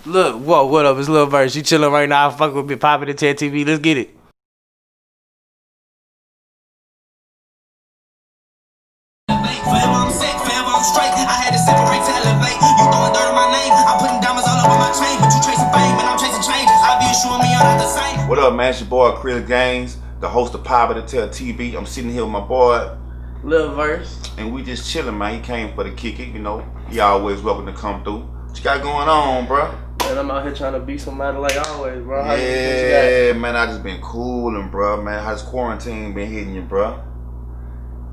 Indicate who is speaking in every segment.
Speaker 1: Look, whoa, what up? It's Lil Verse. You chilling right now? Fuck with me, popping the TARE TV. Let's get it.
Speaker 2: Forever I'm sick, forever I'm straight. I had to separate to elevate. You throwing dirt on my name. I'm putting diamonds all over my chain. But you chasing fame, and I'm chasing changes. I be assuring me I'm not the same.
Speaker 3: What up, man? It's your boy Chris Gaines, the host of Pop the TARE TV. I'm sitting here with my boy
Speaker 1: Lil Verse.
Speaker 3: and we just chilling, man. He came for the kick it, you know. He always welcome to come through. What you got going on, bro?
Speaker 1: Man, I'm out here trying to be somebody like always, bro. How
Speaker 3: Yeah, man, I just been cooling, bro, man. How's quarantine been hitting you, bro?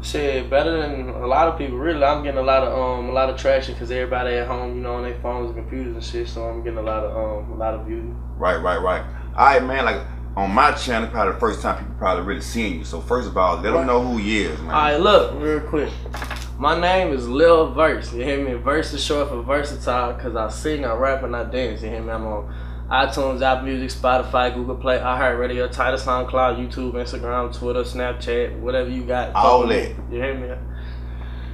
Speaker 1: Shit, better than a lot of people. Really, I'm getting a lot of traction because everybody at home, you know, on their phones and computers and shit. So I'm getting a lot of views.
Speaker 3: Right. All right, man, like on my channel, probably the first time people probably really seeing you. So first of all, let them know who he is, man.
Speaker 1: All right, look, real quick. My name is Lil Verse. You hear me? Verse is short for versatile because I sing, I rap, and I dance. You hear me? I'm on iTunes, Apple Music, Spotify, Google Play, iHeartRadio, Tidal, SoundCloud, YouTube, Instagram, Twitter, Snapchat, whatever you got.
Speaker 3: All that.
Speaker 1: You hear me?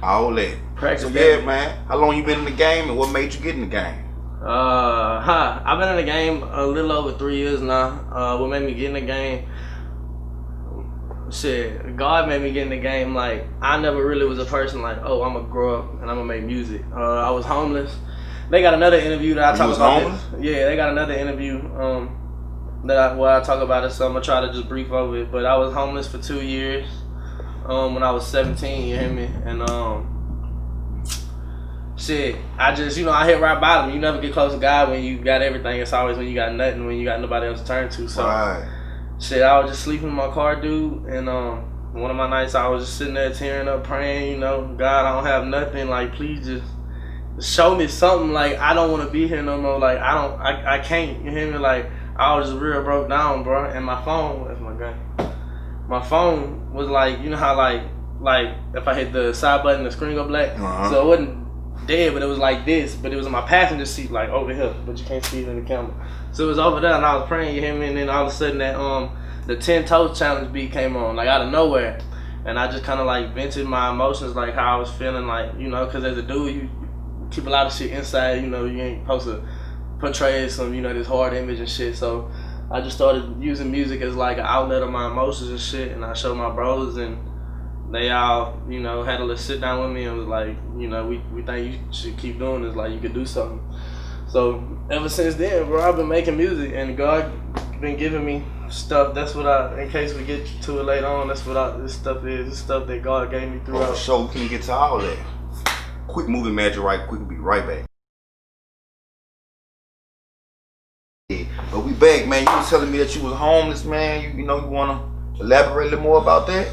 Speaker 3: All that.
Speaker 1: Practice
Speaker 3: So
Speaker 1: that.
Speaker 3: yeah, man, how long you been in the game and what made you get in the game?
Speaker 1: I've been in the game a little over 3 years now. What made me get in the game? Shit, God made me get in the game. Like, I never really was a person like, oh, I'm gonna grow up and I'm gonna make music. I was homeless. They got another interview that I talk about.
Speaker 3: Homeless?
Speaker 1: Yeah, they got another interview where I talk about it. So I'm gonna try to just brief over it. But I was homeless for 2 years when I was 17. You hear me? And shit, I just, I hit rock bottom. You never get close to God when you got everything. It's always when you got nothing, when you got nobody else to turn to. So.
Speaker 3: Right.
Speaker 1: Shit, I was just sleeping in my car, dude, and one of my nights I was just sitting there tearing up, praying, God, I don't have nothing, like, please just show me something, like, I don't want to be here no more, like, I can't, you hear me, like, I was just real broke down, bro, and my phone, that's my gun, my phone was like, you know how, like, if I hit the side button, the screen go black, so it wasn't dead, but it was like this, but it was in my passenger seat, like, over here, but you can't see it in the camera. So it was over there, and I was praying, you hear me? And then all of a sudden, that the 10 Toes Challenge beat came on, like out of nowhere, and I just kind of like vented my emotions, like how I was feeling, like because as a dude, you keep a lot of shit inside, you ain't supposed to portray some, this hard image and shit. So I just started using music as like an outlet of my emotions and shit, and I showed my bros, and they all, had a little sit down with me and was like, we think you should keep doing this, like you could do something. So ever since then, bro, I've been making music, and God been giving me stuff. That's what in case we get to it later on, that's what this stuff is. This stuff that God gave me throughout.
Speaker 3: Oh, for sure, we can get to all that. Quick movie magic right quick, we'll be right back. Yeah, but we back, man. You was telling me that you was homeless, man. You wanna elaborate a little more about that?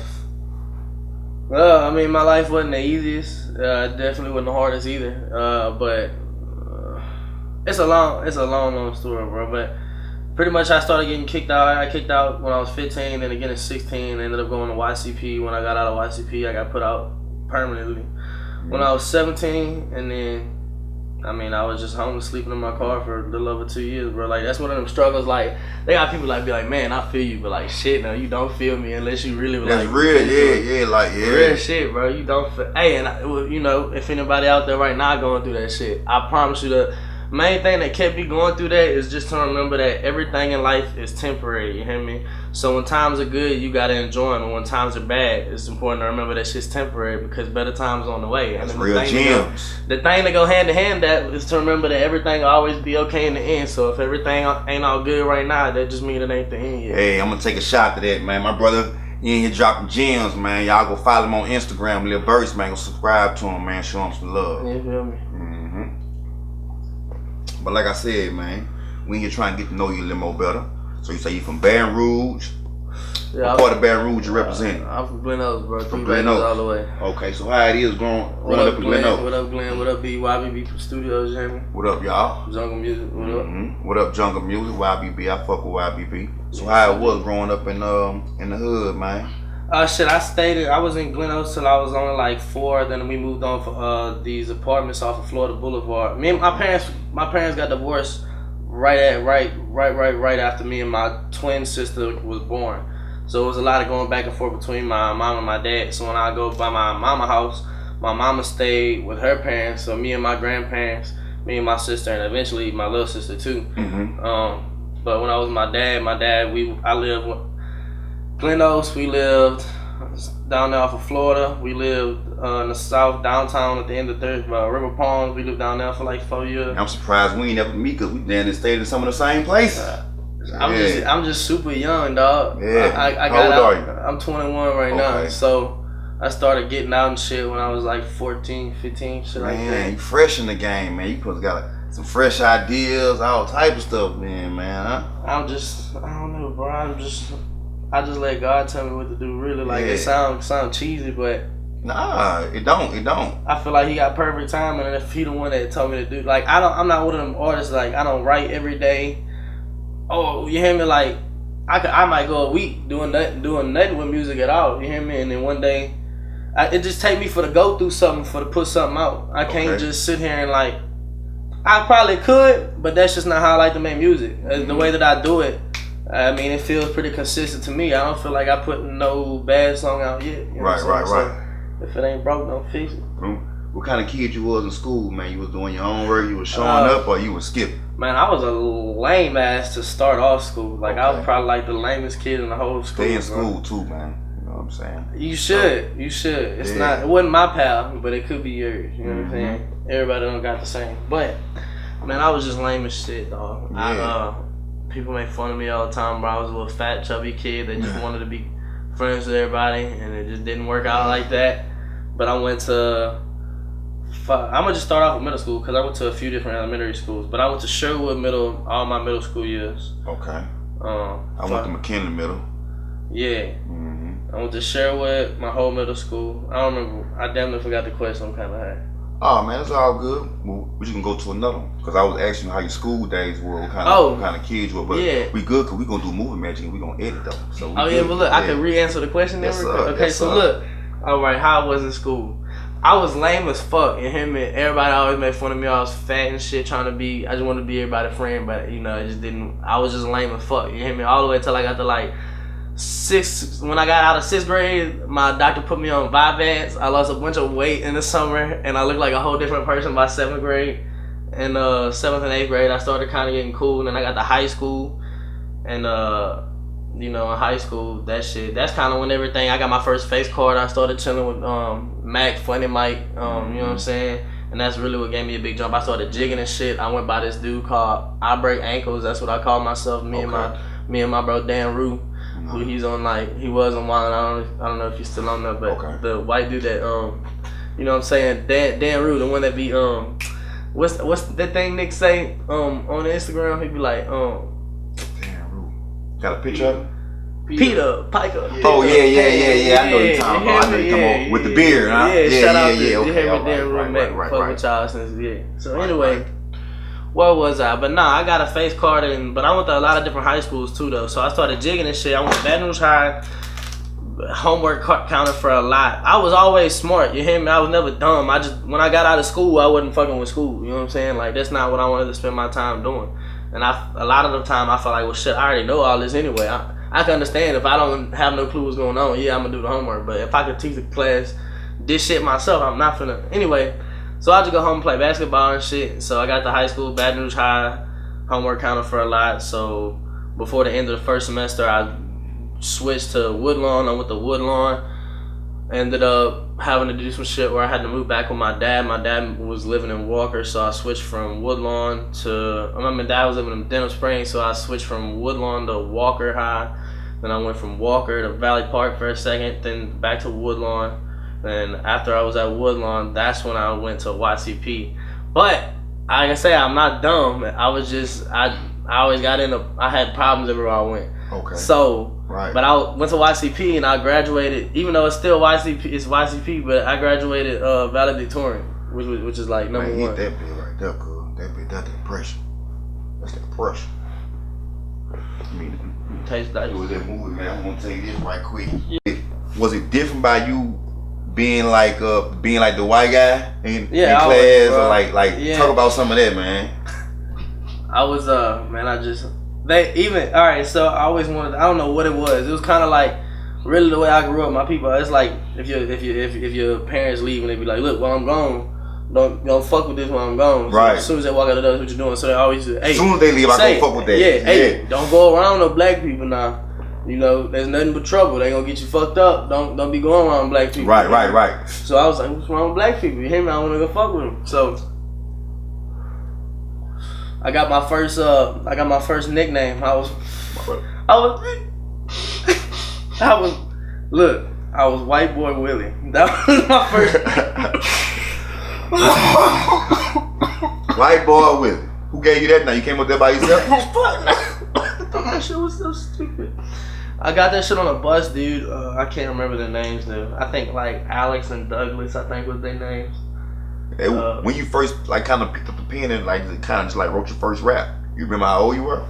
Speaker 1: Well, I mean, my life wasn't the easiest. Definitely wasn't the hardest either. But it's a long story, bro. But pretty much I started getting kicked out. I kicked out when I was 15, then again at 16. Ended up going to YCP. When I got out of YCP, I got put out permanently. When I was 17, and then, I was just homeless, sleeping in my car for a little over 2 years, bro. Like, that's one of them struggles. Like, they got people be like, man, I feel you, but like, shit, no, you don't feel me unless you really
Speaker 3: That's
Speaker 1: like.
Speaker 3: real, yeah.
Speaker 1: Real shit, bro. You don't feel. Hey, and if anybody out there right now going through that shit, I promise you the main thing that kept me going through that is just to remember that everything in life is temporary, you hear me? So when times are good, you gotta enjoy them, and when times are bad, it's important to remember that shit's temporary because better times on the way.
Speaker 3: That's
Speaker 1: and
Speaker 3: real gems.
Speaker 1: The thing that go hand in hand that is to remember that everything will always be okay in the end. So if everything ain't all good right now, that just means it ain't the end yet.
Speaker 3: Hey, I'm gonna take a shot to that, man. My brother, he in here dropping gems, man. Y'all go follow him on Instagram, Lil Verse, man. Go subscribe to him, man. Show him some love.
Speaker 1: You feel me?
Speaker 3: But like I said, man, we here trying to get to know you a little more better. So you say you from Baton Rouge.
Speaker 1: Yeah,
Speaker 3: what part of BatonRouge you represent?
Speaker 1: I'm from Glen Oaks, bro.
Speaker 3: From Glen Oaks
Speaker 1: all the way.
Speaker 3: Okay, so how it is growing up in Glen Oaks?
Speaker 1: What up, Glenn? What up, YBB Studios, you hear me?
Speaker 3: What up, y'all?
Speaker 1: Jungle Music, what up?
Speaker 3: What up, Jungle Music, YBB? I fuck with YBB. So how it was growing up in the hood, man?
Speaker 1: Shit, I was in Glen Oaks till I was only like 4. Then we moved on for these apartments off of Florida Boulevard. Me and my parents got divorced right after me and my twin sister was born. So it was a lot of going back and forth between my mom and my dad. So when I go by my mama house, my mama stayed with her parents. So me and my grandparents, Me and my sister, and eventually my little sister too. But when I was my dad, I lived Glen Oaks. We lived down there off of Florida. We lived in the south downtown at the end of River Palms. We lived down there for like 4 years.
Speaker 3: I'm surprised we ain't never meet because we down there stayed in some of the same places.
Speaker 1: I'm just super young, dog.
Speaker 3: Yeah.
Speaker 1: How old
Speaker 3: are you?
Speaker 1: I'm 21 right now. So I started getting out and shit when I was like 14, 15, shit like that.
Speaker 3: Man, you fresh in the game, man. You supposed to got some fresh ideas, all type of stuff, man, huh?
Speaker 1: I don't know, bro. I just let God tell me what to do. Really, like it sound cheesy, but
Speaker 3: nah, it don't.
Speaker 1: I feel like He got perfect timing, and if He the one that told me to do, like I'm not one of them artists. Like I don't write every day. Oh, you hear me? Like I might go a week doing nothing with music at all. You hear me? And then one day, it just take me to go through something, to put something out. I can't just sit here and like. I probably could, but that's just not how I like to make music. The way that I do it, I mean, it feels pretty consistent to me. I don't feel like I put no bad song out yet. You know
Speaker 3: right.
Speaker 1: So if it ain't broke, don't fix it.
Speaker 3: What kind of kid you was in school, man? You was doing your own work, you was showing up, or you was skipping?
Speaker 1: Man, I was a lame ass to start off school. Like I was probably like the lamest kid in the whole school.
Speaker 3: Stay in school too, man. You know what I'm saying?
Speaker 1: You should. It's not. It wasn't my pal, but it could be yours. You know what I'm saying? Everybody don't got the same. But man, I was just lame as shit, dog. People make fun of me all the time, bro. I was a little fat, chubby kid that just wanted to be friends with everybody, and it just didn't work out like that. But I went to. I'm gonna just start off with middle school because I went to a few different elementary schools. But I went to Sherwood Middle all my middle school years.
Speaker 3: Okay. I went to McKinley Middle.
Speaker 1: Yeah. I went to Sherwood my whole middle school. I don't remember. I damn near forgot the question I'm kind of had.
Speaker 3: Oh man, it's all good. We can go to another one because I was asking you how your school days were, what kind of kids you were. But we good because we gonna do movie magic and we gonna edit though. So
Speaker 1: but look, I can re-answer the question. Look, all right, how I was in school. I was lame as fuck. You hear me? Everybody always made fun of me. I was fat and shit, I just wanted to be everybody's friend, but it just didn't. I was just lame as fuck. You hear me? All the way till I got to like when I got out of 6th grade, my doctor put me on Vyvanse. I lost a bunch of weight in the summer, and I looked like a whole different person by 7th grade. And 7th and 8th grade, I started kind of getting cool. And then I got to high school, and in high school, that's kind of when everything. I got my first face card. I started chilling with Mac, Funny Mike. You know what I'm saying? And that's really what gave me a big jump. I started jigging and shit. I went by this dude called I Break Ankles. That's what I call myself. Me and my bro Dan Rue. Who he's on he was on Wild. I don't know if he's still on there, but the white dude that you know what I'm saying, Dan Rue, the one that be what's that thing Nick say on Instagram? He be like
Speaker 3: Dan Rue. Got a picture of him?
Speaker 1: Peter Piker.
Speaker 3: Yeah. Oh yeah. I know you talking about. I know you talking about with the beard, huh?
Speaker 1: Shout out to
Speaker 3: okay,
Speaker 1: Dan Rue, Mac. Fuck with y'all since So anyway. Where was I? But nah, I got a face card, but I went to a lot of different high schools too, though. So I started jigging and shit. I went to Baton Rouge High. Homework counted for a lot. I was always smart. You hear me? I was never dumb. When I got out of school, I wasn't fucking with school. You know what I'm saying? Like that's not what I wanted to spend my time doing. And a lot of the time, I felt like, well, shit, I already know all this anyway. I can understand if I don't have no clue what's going on. Yeah, I'm gonna do the homework. But if I could teach the class this shit myself, I'm not finna. Anyway. So I just go home and play basketball and shit. So I got to high school, Baton Rouge High, homework counted for a lot. So before the end of the first semester, I switched to Woodlawn. I went to Woodlawn. Ended up having to do some shit where I had to move back with my dad. My dad was living in Walker, so I switched from Woodlawn my dad was living in Denham Springs, so I switched from Woodlawn to Walker High. Then I went from Walker to Valley Park for a second, then back to Woodlawn. And after I was at Woodlawn, that's when I went to YCP. But like I say, I'm not dumb. I was just I always I had problems everywhere I went.
Speaker 3: Okay.
Speaker 1: So but I went to YCP and I graduated. Even though it's still YCP, but I graduated valedictorian, which is like number one.
Speaker 3: That bit right there, cool. That's the impression. That's the impression. I mean,
Speaker 1: Taste like
Speaker 3: it was that movie, man. I'm gonna tell you this right quick. Yeah. Was it different by you? Being like the white guy in class, or like talk about some of that, man.
Speaker 1: I was alright. So I always wanted. I don't know what it was. It was kind of like really the way I grew up. My people. It's like if your parents leave and they be like, look, while I'm gone, don't fuck with this when I'm gone. So
Speaker 3: right.
Speaker 1: As soon as they walk out the door, that's what you doing. So they always say, hey.
Speaker 3: As soon as they leave, I go fuck with that.
Speaker 1: Yeah, hey, don't go around no black people now. You know, there's nothing but trouble. They gonna get you fucked up. Don't be going around black people.
Speaker 3: Right.
Speaker 1: So I was like, what's wrong with black people? You hear me? I don't wanna go fuck with them. So I got my first nickname. I was White Boy Willie. That was my first.
Speaker 3: White Boy Willie. Who gave you that now? You came up there by yourself?
Speaker 1: That shit was so stupid. I got that shit on a bus, dude. I can't remember the names though. I think like Alex and Douglas, I think was their names.
Speaker 3: Hey, when you first like kind of picked up the pen and like kind of just like wrote your first rap, you remember how old you were?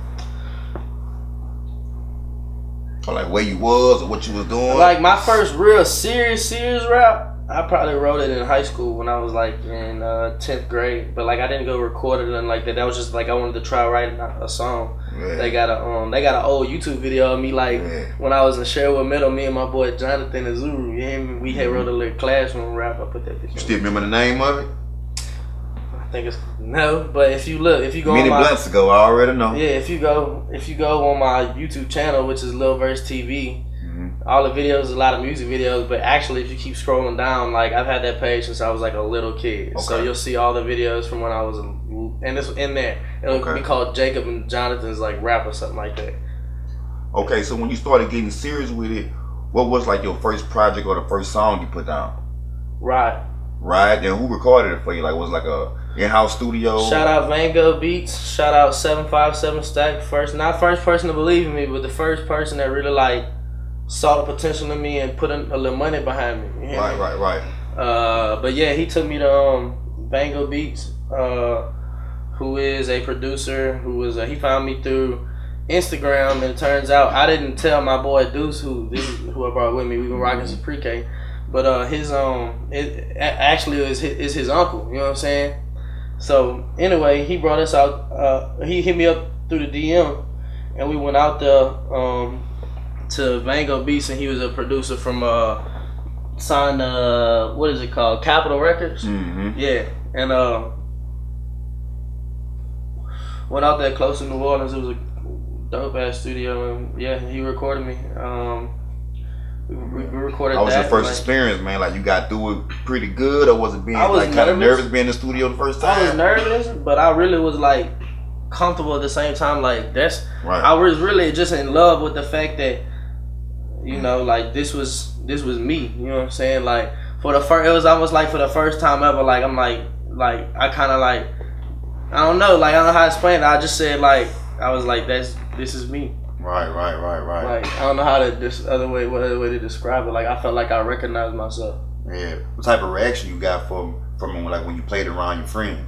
Speaker 3: Or like where you was or what you was doing?
Speaker 1: Like my first real serious rap, I probably wrote it in high school when I was like in 10th grade. But like I didn't go record it and like that. That was just like I wanted to try writing a song. Yeah. They got an old YouTube video of me like when I was in Sherwood Middle, me and my boy Jonathan and Zuru. You hear me? We had wrote a little classroom rap. I put that picture.
Speaker 3: You still remember the name of it?
Speaker 1: I think it's no, but if you go
Speaker 3: many blunts ago, I already know.
Speaker 1: Yeah, if you go on my YouTube channel, which is Lil Verse TV, all the videos, a lot of music videos. But actually, if you keep scrolling down, like I've had that page since I was like a little kid. Okay. So you'll see all the videos from when I was, and it's in there. It'll be called Jacob and Jonathan's like rap or something like that.
Speaker 3: Okay, so when you started getting serious with it, what was like your first project or the first song you put down?
Speaker 1: Right.
Speaker 3: And who recorded it for you? Like was it like a in-house studio?
Speaker 1: Shout out Vango Beats. Shout out 757 Stack. Not first person to believe in me, but the first person that really like saw the potential in me and put a little money behind me. You hear me?
Speaker 3: Right.
Speaker 1: But yeah, he took me to Vango Beats, who is a producer. He found me through Instagram, and it turns out I didn't tell my boy Deuce, who I brought with me. We've been rocking some pre-K, but his it actually is his uncle. You know what I'm saying? So anyway, he brought us out. He hit me up through the DM, and we went out there to Vango Beats, and he was a producer from signed what is it called, Capitol Records. Yeah, and went out there close to New Orleans. It was a dope ass studio, and yeah, he recorded me. We recorded.
Speaker 3: How was your first experience, man? Like you got through it pretty good, or was it being like kind of nervous being in the studio the first time?
Speaker 1: I was nervous, but I really was like comfortable at the same time. Like that's
Speaker 3: right.
Speaker 1: I was really just in love with the fact that you know, like this was me. You know what I'm saying? Like it was almost like for the first time ever. Like I'm like I kind of like I don't know how to explain it. I just said like I was like this is me. Right. Like I don't know how to what other way to describe it. Like I felt like I recognized myself.
Speaker 3: Yeah. What type of reaction you got from like when you played around your friends?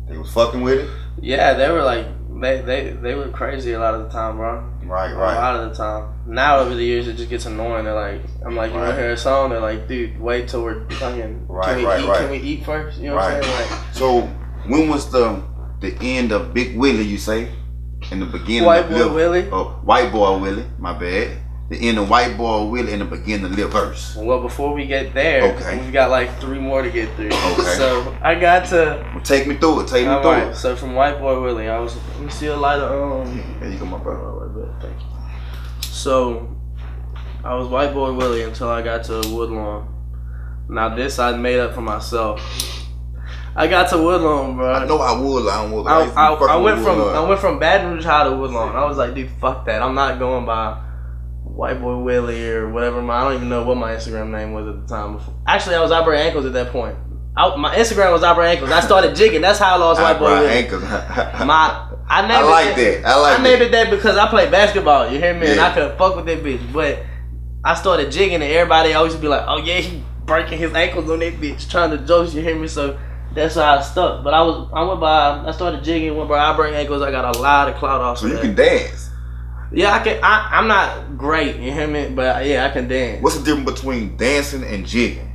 Speaker 3: They was fucking with it?
Speaker 1: Yeah, they were like they were crazy a lot of the time, bro.
Speaker 3: Right.
Speaker 1: A lot of the time. Now over the years it just gets annoying. They're like, I'm like, you wanna hear a song? They're like, dude, wait till we're fucking can we eat first? You know what I'm saying? Like,
Speaker 3: so when was the end of Big Willie, you say? In the beginning
Speaker 1: White Boy Willie?
Speaker 3: Oh, White Boy Willie, my bad. The end of White Boy Willie in the beginning of Lil Verse.
Speaker 1: Well, before we get there, we've got like 3 more to get through. Okay. So I got to
Speaker 3: take me through it.
Speaker 1: Right. So from White Boy Willie, let me see a lighter.
Speaker 3: There you go, my brother.
Speaker 1: All right, thank you. So I was White Boy Willie until I got to Woodlawn. Now this I made up for myself. I got to Woodlawn, bro.
Speaker 3: I know how Woodlawn was.
Speaker 1: I went from Baton Rouge High to Woodlawn. I was like, dude, fuck that. I'm not going by White Boy Willie or whatever. I don't even know what my Instagram name was at the time. Actually, I was Opera Ankles at that point. My Instagram was Opera Ankles. I started jigging. That's how I lost White Boy Willie.
Speaker 3: Ankles.
Speaker 1: I
Speaker 3: like that.
Speaker 1: I named it that because I played basketball. You hear me? Yeah. And I could fuck with that bitch. But I started jigging, and everybody always be like, "Oh yeah, he breaking his ankles on that bitch," trying to joke. You hear me? So that's how I stuck. But I started jigging. Went by I break ankles. I got a lot of clout off.
Speaker 3: So you can dance.
Speaker 1: Yeah, I can. I'm not great. You hear me? But yeah, I can dance.
Speaker 3: What's the difference between dancing and jigging?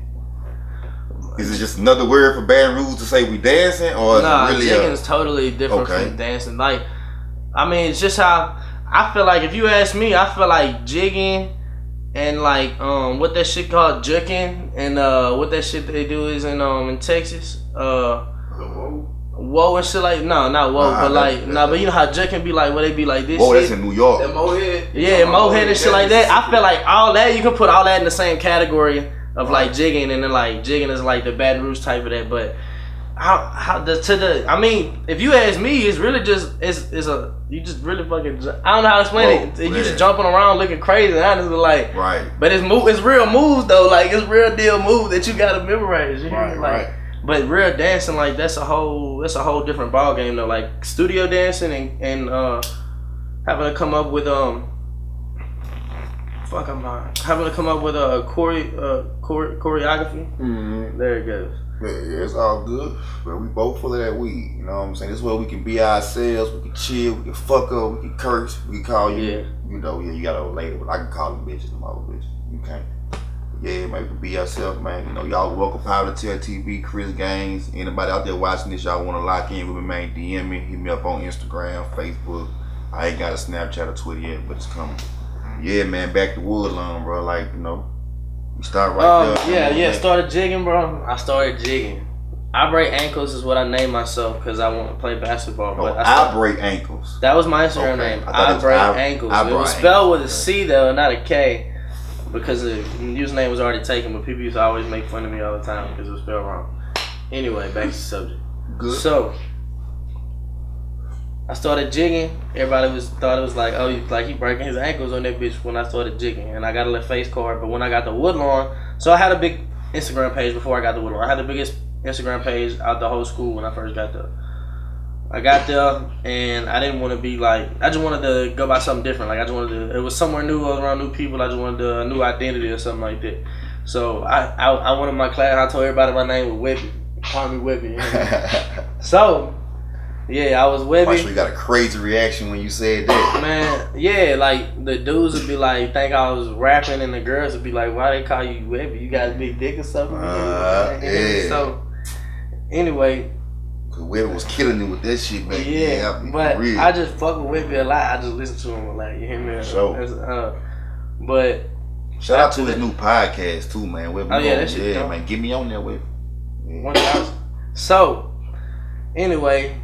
Speaker 3: Is it just another word for Baton Rouge to say we dancing, or is it really
Speaker 1: jigging is totally different from dancing. Like, I mean, it's just how I feel like. If you ask me, I feel like jigging and like what that shit called juking, and what that shit they do is in Texas, whoa and shit like not whoa, but you know how juking be like, where they be like this.
Speaker 3: Whoa,
Speaker 1: shit.
Speaker 3: That's in New York.
Speaker 4: That Mohead.
Speaker 1: Yeah, Mohead and shit like that. I feel like all that you can put all that in the same category of like jigging, and then like jigging is like the Baton Rouge type of that, but. I mean, if you ask me, it's really just you just really fucking. I don't know how to explain it. You just jumping around looking crazy, honestly, like.
Speaker 3: Right.
Speaker 1: But it's real moves though, like it's real deal moves that you gotta memorize. You hear me? Like,
Speaker 3: right.
Speaker 1: But real dancing, like that's a whole different ball game though. Like studio dancing and having to come up with having to come up with a choreography.
Speaker 3: Mm-hmm.
Speaker 1: There it goes.
Speaker 3: Yeah, it's all good, but we both full of that weed. You know what I'm saying? This is where we can be ourselves. We can chill. We can fuck up. We can curse. We can call you.
Speaker 1: Yeah.
Speaker 3: You know, you got old lady, but I can call them bitches. Them old bitches. You can't. Yeah, man, we can be ourselves, man. You know, y'all welcome Power to TARE TV, Chris Gaines. Anybody out there watching this, y'all want to lock in with me, man? DM me. Hit me up on Instagram, Facebook. I ain't got a Snapchat or Twitter yet, but it's coming. Yeah, man, back to Woodlawn, bro. Like, you know. You start right there.
Speaker 1: Yeah. Started jigging, bro. I started jigging. I break ankles is what I named myself because I want to play basketball.
Speaker 3: No,
Speaker 1: but
Speaker 3: I break ankles.
Speaker 1: That was my Instagram name. I break ankles. It was spelled with a C though, not a K, because the username was already taken. But people used to always make fun of me all the time because it was spelled wrong. Anyway, back to the subject.
Speaker 3: Good.
Speaker 1: So I started jigging. Everybody thought it was like, oh, he breaking his ankles on that bitch when I started jigging. And I got a little face card. But when I got the Woodlawn, so I had a big Instagram page before I got the Woodlawn. I had the biggest Instagram page out the whole school when I first got there. I got there and I didn't want to be like, I just wanted to go by something different. Like I just wanted to, it was somewhere new, I was around new people. I just wanted a new identity or something like that. So I went in my class. I told everybody my name was Webby. Call me Webby. You know? So. Yeah, I was Webby.
Speaker 3: I'm sure you got a crazy reaction when you said that.
Speaker 1: Man, yeah, like the dudes would be like, think I was rapping, and the girls would be like, why they call you Webby? You got a big dick or something?
Speaker 3: Yeah.
Speaker 1: So, anyway.
Speaker 3: Cause Webby was killing it with that shit, man.
Speaker 1: Yeah, but I just fuck with Webby a lot. I just listen to him a lot. You hear me?
Speaker 3: Sure.
Speaker 1: But
Speaker 3: shout out to his new podcast too, man. Webby,
Speaker 1: that shit.
Speaker 3: Yeah, man. Get me on there, Webby. Yeah.
Speaker 1: 1,000. So, anyway.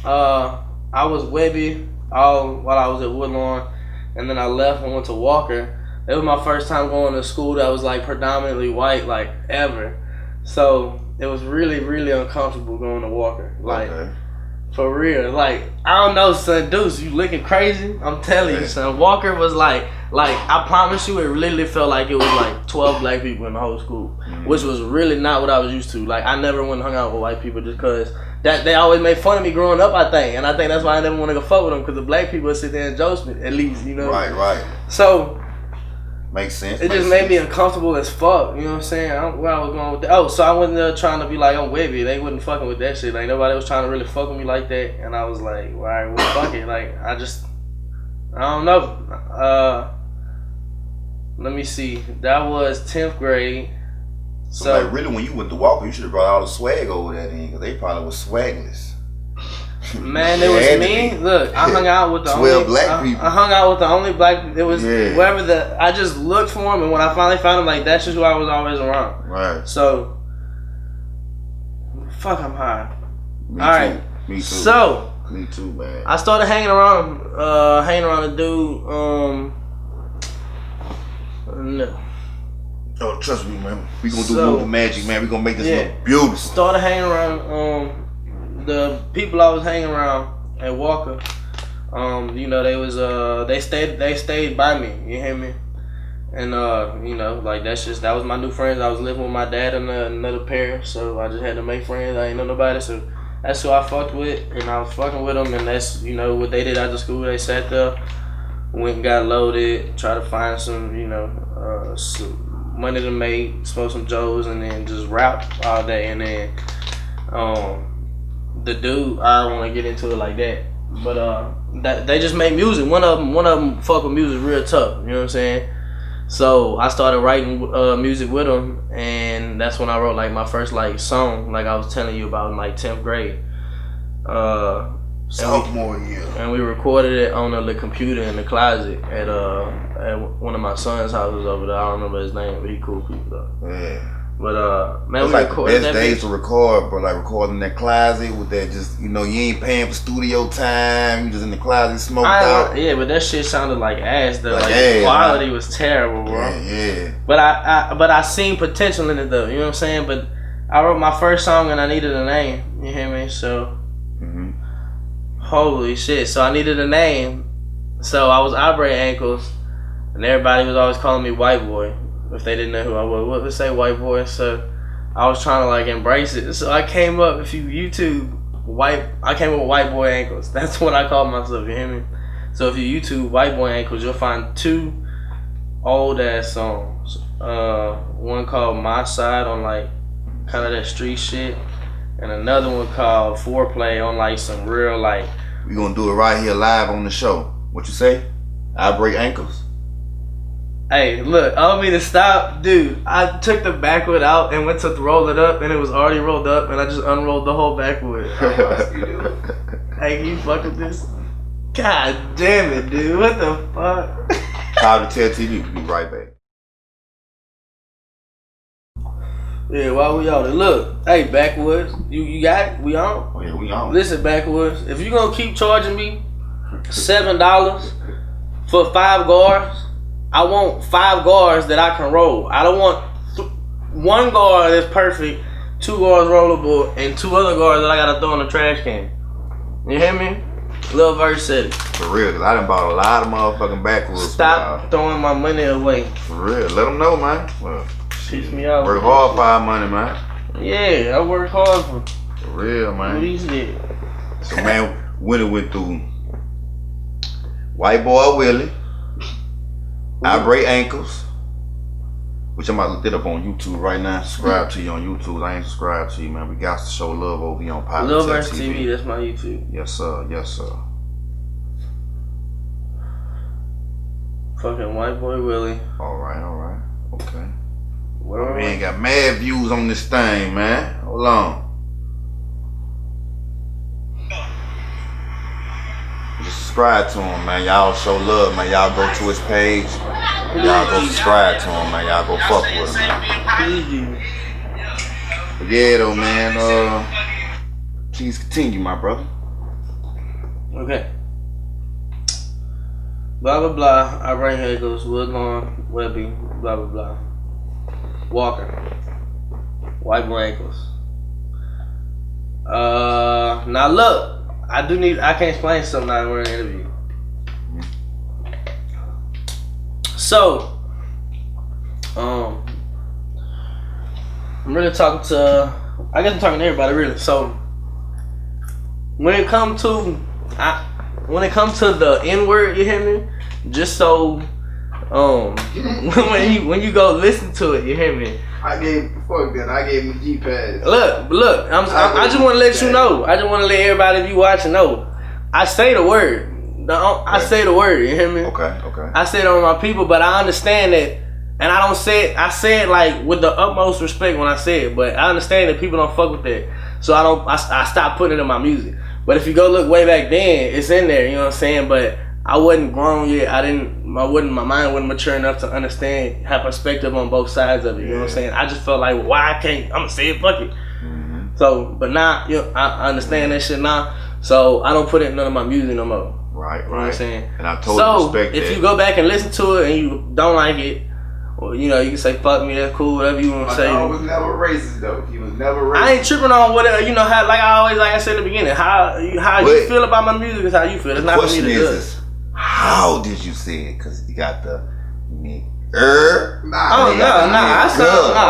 Speaker 1: I was Webby all while I was at Woodlawn, and then I left and went to Walker. It was my first time going to school that was like predominantly white, like ever. So it was really, really uncomfortable going to Walker. Like for real. Like I don't know, son, Deuce, you looking crazy? I'm telling you, son. Walker was like I promise you, it literally felt like it was like 12 black people in the whole school, which was really not what I was used to. Like I never went and hung out with white people just because. That they always made fun of me growing up, I think, and I think that's why I never want to go fuck with them because the black people would sit there and joke me, at least, you know.
Speaker 3: Right.
Speaker 1: So
Speaker 3: makes sense.
Speaker 1: It just made me uncomfortable as fuck. You know what I'm saying? Where I was going with that. Oh, so I went there trying to be like, I'm Webby. They wasn't fucking with that shit. Like nobody was trying to really fuck with me like that, and I was like, well, all right, well, fuck it. Like I don't know. Let me see. That was 10th grade.
Speaker 3: So like really, when you went to Walker, you should have brought all the swag over there then, because they probably was swagless.
Speaker 1: Man, it was me. Look, I hung out with the
Speaker 3: 12 black people.
Speaker 1: I hung out with the only black. It was wherever I just looked for him, and when I finally found him, like that's just who I was always around.
Speaker 3: Right.
Speaker 1: So, fuck, I'm high.
Speaker 3: Me
Speaker 1: all
Speaker 3: too.
Speaker 1: right.
Speaker 3: Me too.
Speaker 1: So,
Speaker 3: me too, man.
Speaker 1: I started hanging around a dude. No.
Speaker 3: Oh, trust me, man. We gonna do movie magic, man. We gonna make this look beautiful.
Speaker 1: Started hanging around the people I was hanging around at Walker. You know, they was they stayed by me. You hear me? And you know, like that was my new friends. I was living with my dad and another pair, so I just had to make friends. I ain't know nobody, so that's who I fucked with, and I was fucking with them. And that's, you know, what they did after school. They sat there, went and got loaded, tried to find some, you know, some money to make, smoke some Joes, and then just rap all day. And then the dude, I don't want to get into it like that, but that they just made music. One of them fuck with music real tough. You know what I'm saying? So I started writing music with him, and that's when I wrote like my first like song, like I was telling you about in like 10th grade.
Speaker 3: Sophomore year.
Speaker 1: And we recorded it on the computer in the closet at one of my son's houses over there. I don't remember his name, but he cool people though.
Speaker 3: Yeah.
Speaker 1: But man,
Speaker 3: it's
Speaker 1: we
Speaker 3: like the
Speaker 1: recorded
Speaker 3: best
Speaker 1: that
Speaker 3: days
Speaker 1: bitch.
Speaker 3: to record, bro. Like recording in that closet with that, just you ain't paying for studio time. You just in the closet smoked out.
Speaker 1: Yeah, but that shit sounded like ass though. Like
Speaker 3: yeah,
Speaker 1: the quality was terrible, bro.
Speaker 3: Yeah.
Speaker 1: But I seen potential in it though. You know what I'm saying? But I wrote my first song and I needed a name. You hear me? So holy shit. So I needed a name. So I was operating ankles, and everybody was always calling me white boy if they didn't know who I was. What would say white boy? So I was trying to like embrace it. So I came up, if you YouTube I came up with white boy ankles. That's what I called myself. You hear me? So if you YouTube white boy ankles, you'll find 2 old ass songs. One called My Side on like kind of that street shit, and another one called Foreplay on like some real like.
Speaker 3: We gonna do it right here live on the show. What you say? I break ankles.
Speaker 1: Hey, look, I don't mean to stop, dude. I took the backwood out and went to roll it up, and it was already rolled up, and I just unrolled the whole backwood. Hey, can you fuck with this? God damn it, dude. What the fuck?
Speaker 3: TARE TV. We'll be right back.
Speaker 1: Yeah, while we out there, look, hey, Backwoods, you got it? We on?
Speaker 3: Oh yeah, we on.
Speaker 1: Listen, Backwoods, if you gonna keep charging me $7 for 5 guards, I want 5 guards that I can roll. I don't want 1 guard that's perfect, 2 guards rollable, and 2 other guards that I gotta throw in the trash can. You hear me? Lil Verse said it.
Speaker 3: For real, cause I done bought a lot of motherfucking backwoods.
Speaker 1: Stop throwing my money away.
Speaker 3: For real, let them know, man. Well,
Speaker 1: Piss me off.
Speaker 3: work hard for our money, man.
Speaker 1: Yeah, I work hard for
Speaker 3: real, man.
Speaker 1: these did.
Speaker 3: So, man, when it went through White Boy Willie, I Break Ankles, which I'm about to look it up on YouTube right now. Subscribe to you on YouTube. I ain't subscribed to you, man. We got to show love over here on TARE
Speaker 1: Lil Verse
Speaker 3: TV.
Speaker 1: TV, that's my YouTube.
Speaker 3: Yes, sir. Yes, sir.
Speaker 1: Fucking White Boy Willie.
Speaker 3: All right. Okay.
Speaker 1: Where
Speaker 3: We ain't got mad views on this thing, man. Hold on. Just subscribe to him, man. Y'all show love, man. Y'all go to his page. Y'all go subscribe to him, man. Y'all go fuck with him, man. But yeah, though, man. Please continue, my brother.
Speaker 1: Okay. Blah blah blah. I bring Hagels, Woodlawn, Webby, blah blah blah. Walker. White Boy Ankles. Now look, I can't explain something now we're in an interview. So, I'm really talking to, I guess I'm talking to everybody really. So, when it comes to the N-word, you hear me? Just so, when you go listen to it, you hear me?
Speaker 4: I gave him a G-Pass.
Speaker 1: Look, I just want to let you know. I just want to let everybody, if you watching, know. I say the word. I say the word, you hear me?
Speaker 3: Okay.
Speaker 1: I say it on my people, but I understand that, and I don't say it. I say it like with the utmost respect when I say it, but I understand that people don't fuck with that, so I stopped putting it in my music. But if you go look way back then, it's in there. You know what I'm saying? But I wasn't grown yet. My mind wasn't mature enough to understand, have perspective on both sides of it. You know what I'm saying? I just felt like, why I can't? I'm gonna say it, fuck it.
Speaker 3: Mm-hmm.
Speaker 1: So, but now, I understand that shit now. So I don't put it in none of my music no more.
Speaker 3: Right.
Speaker 1: You know what I'm saying?
Speaker 3: And I totally respect that.
Speaker 1: If you go back and listen to it and you don't like it, or you can say fuck me, that's cool, whatever you want to say.
Speaker 4: My dog was never racist though. He was never racist.
Speaker 1: I ain't tripping on whatever, how, like I said in the beginning, how you feel about my music is how you feel. It's not for me to judge.
Speaker 3: How did you say it? Cause you got the
Speaker 4: Nah,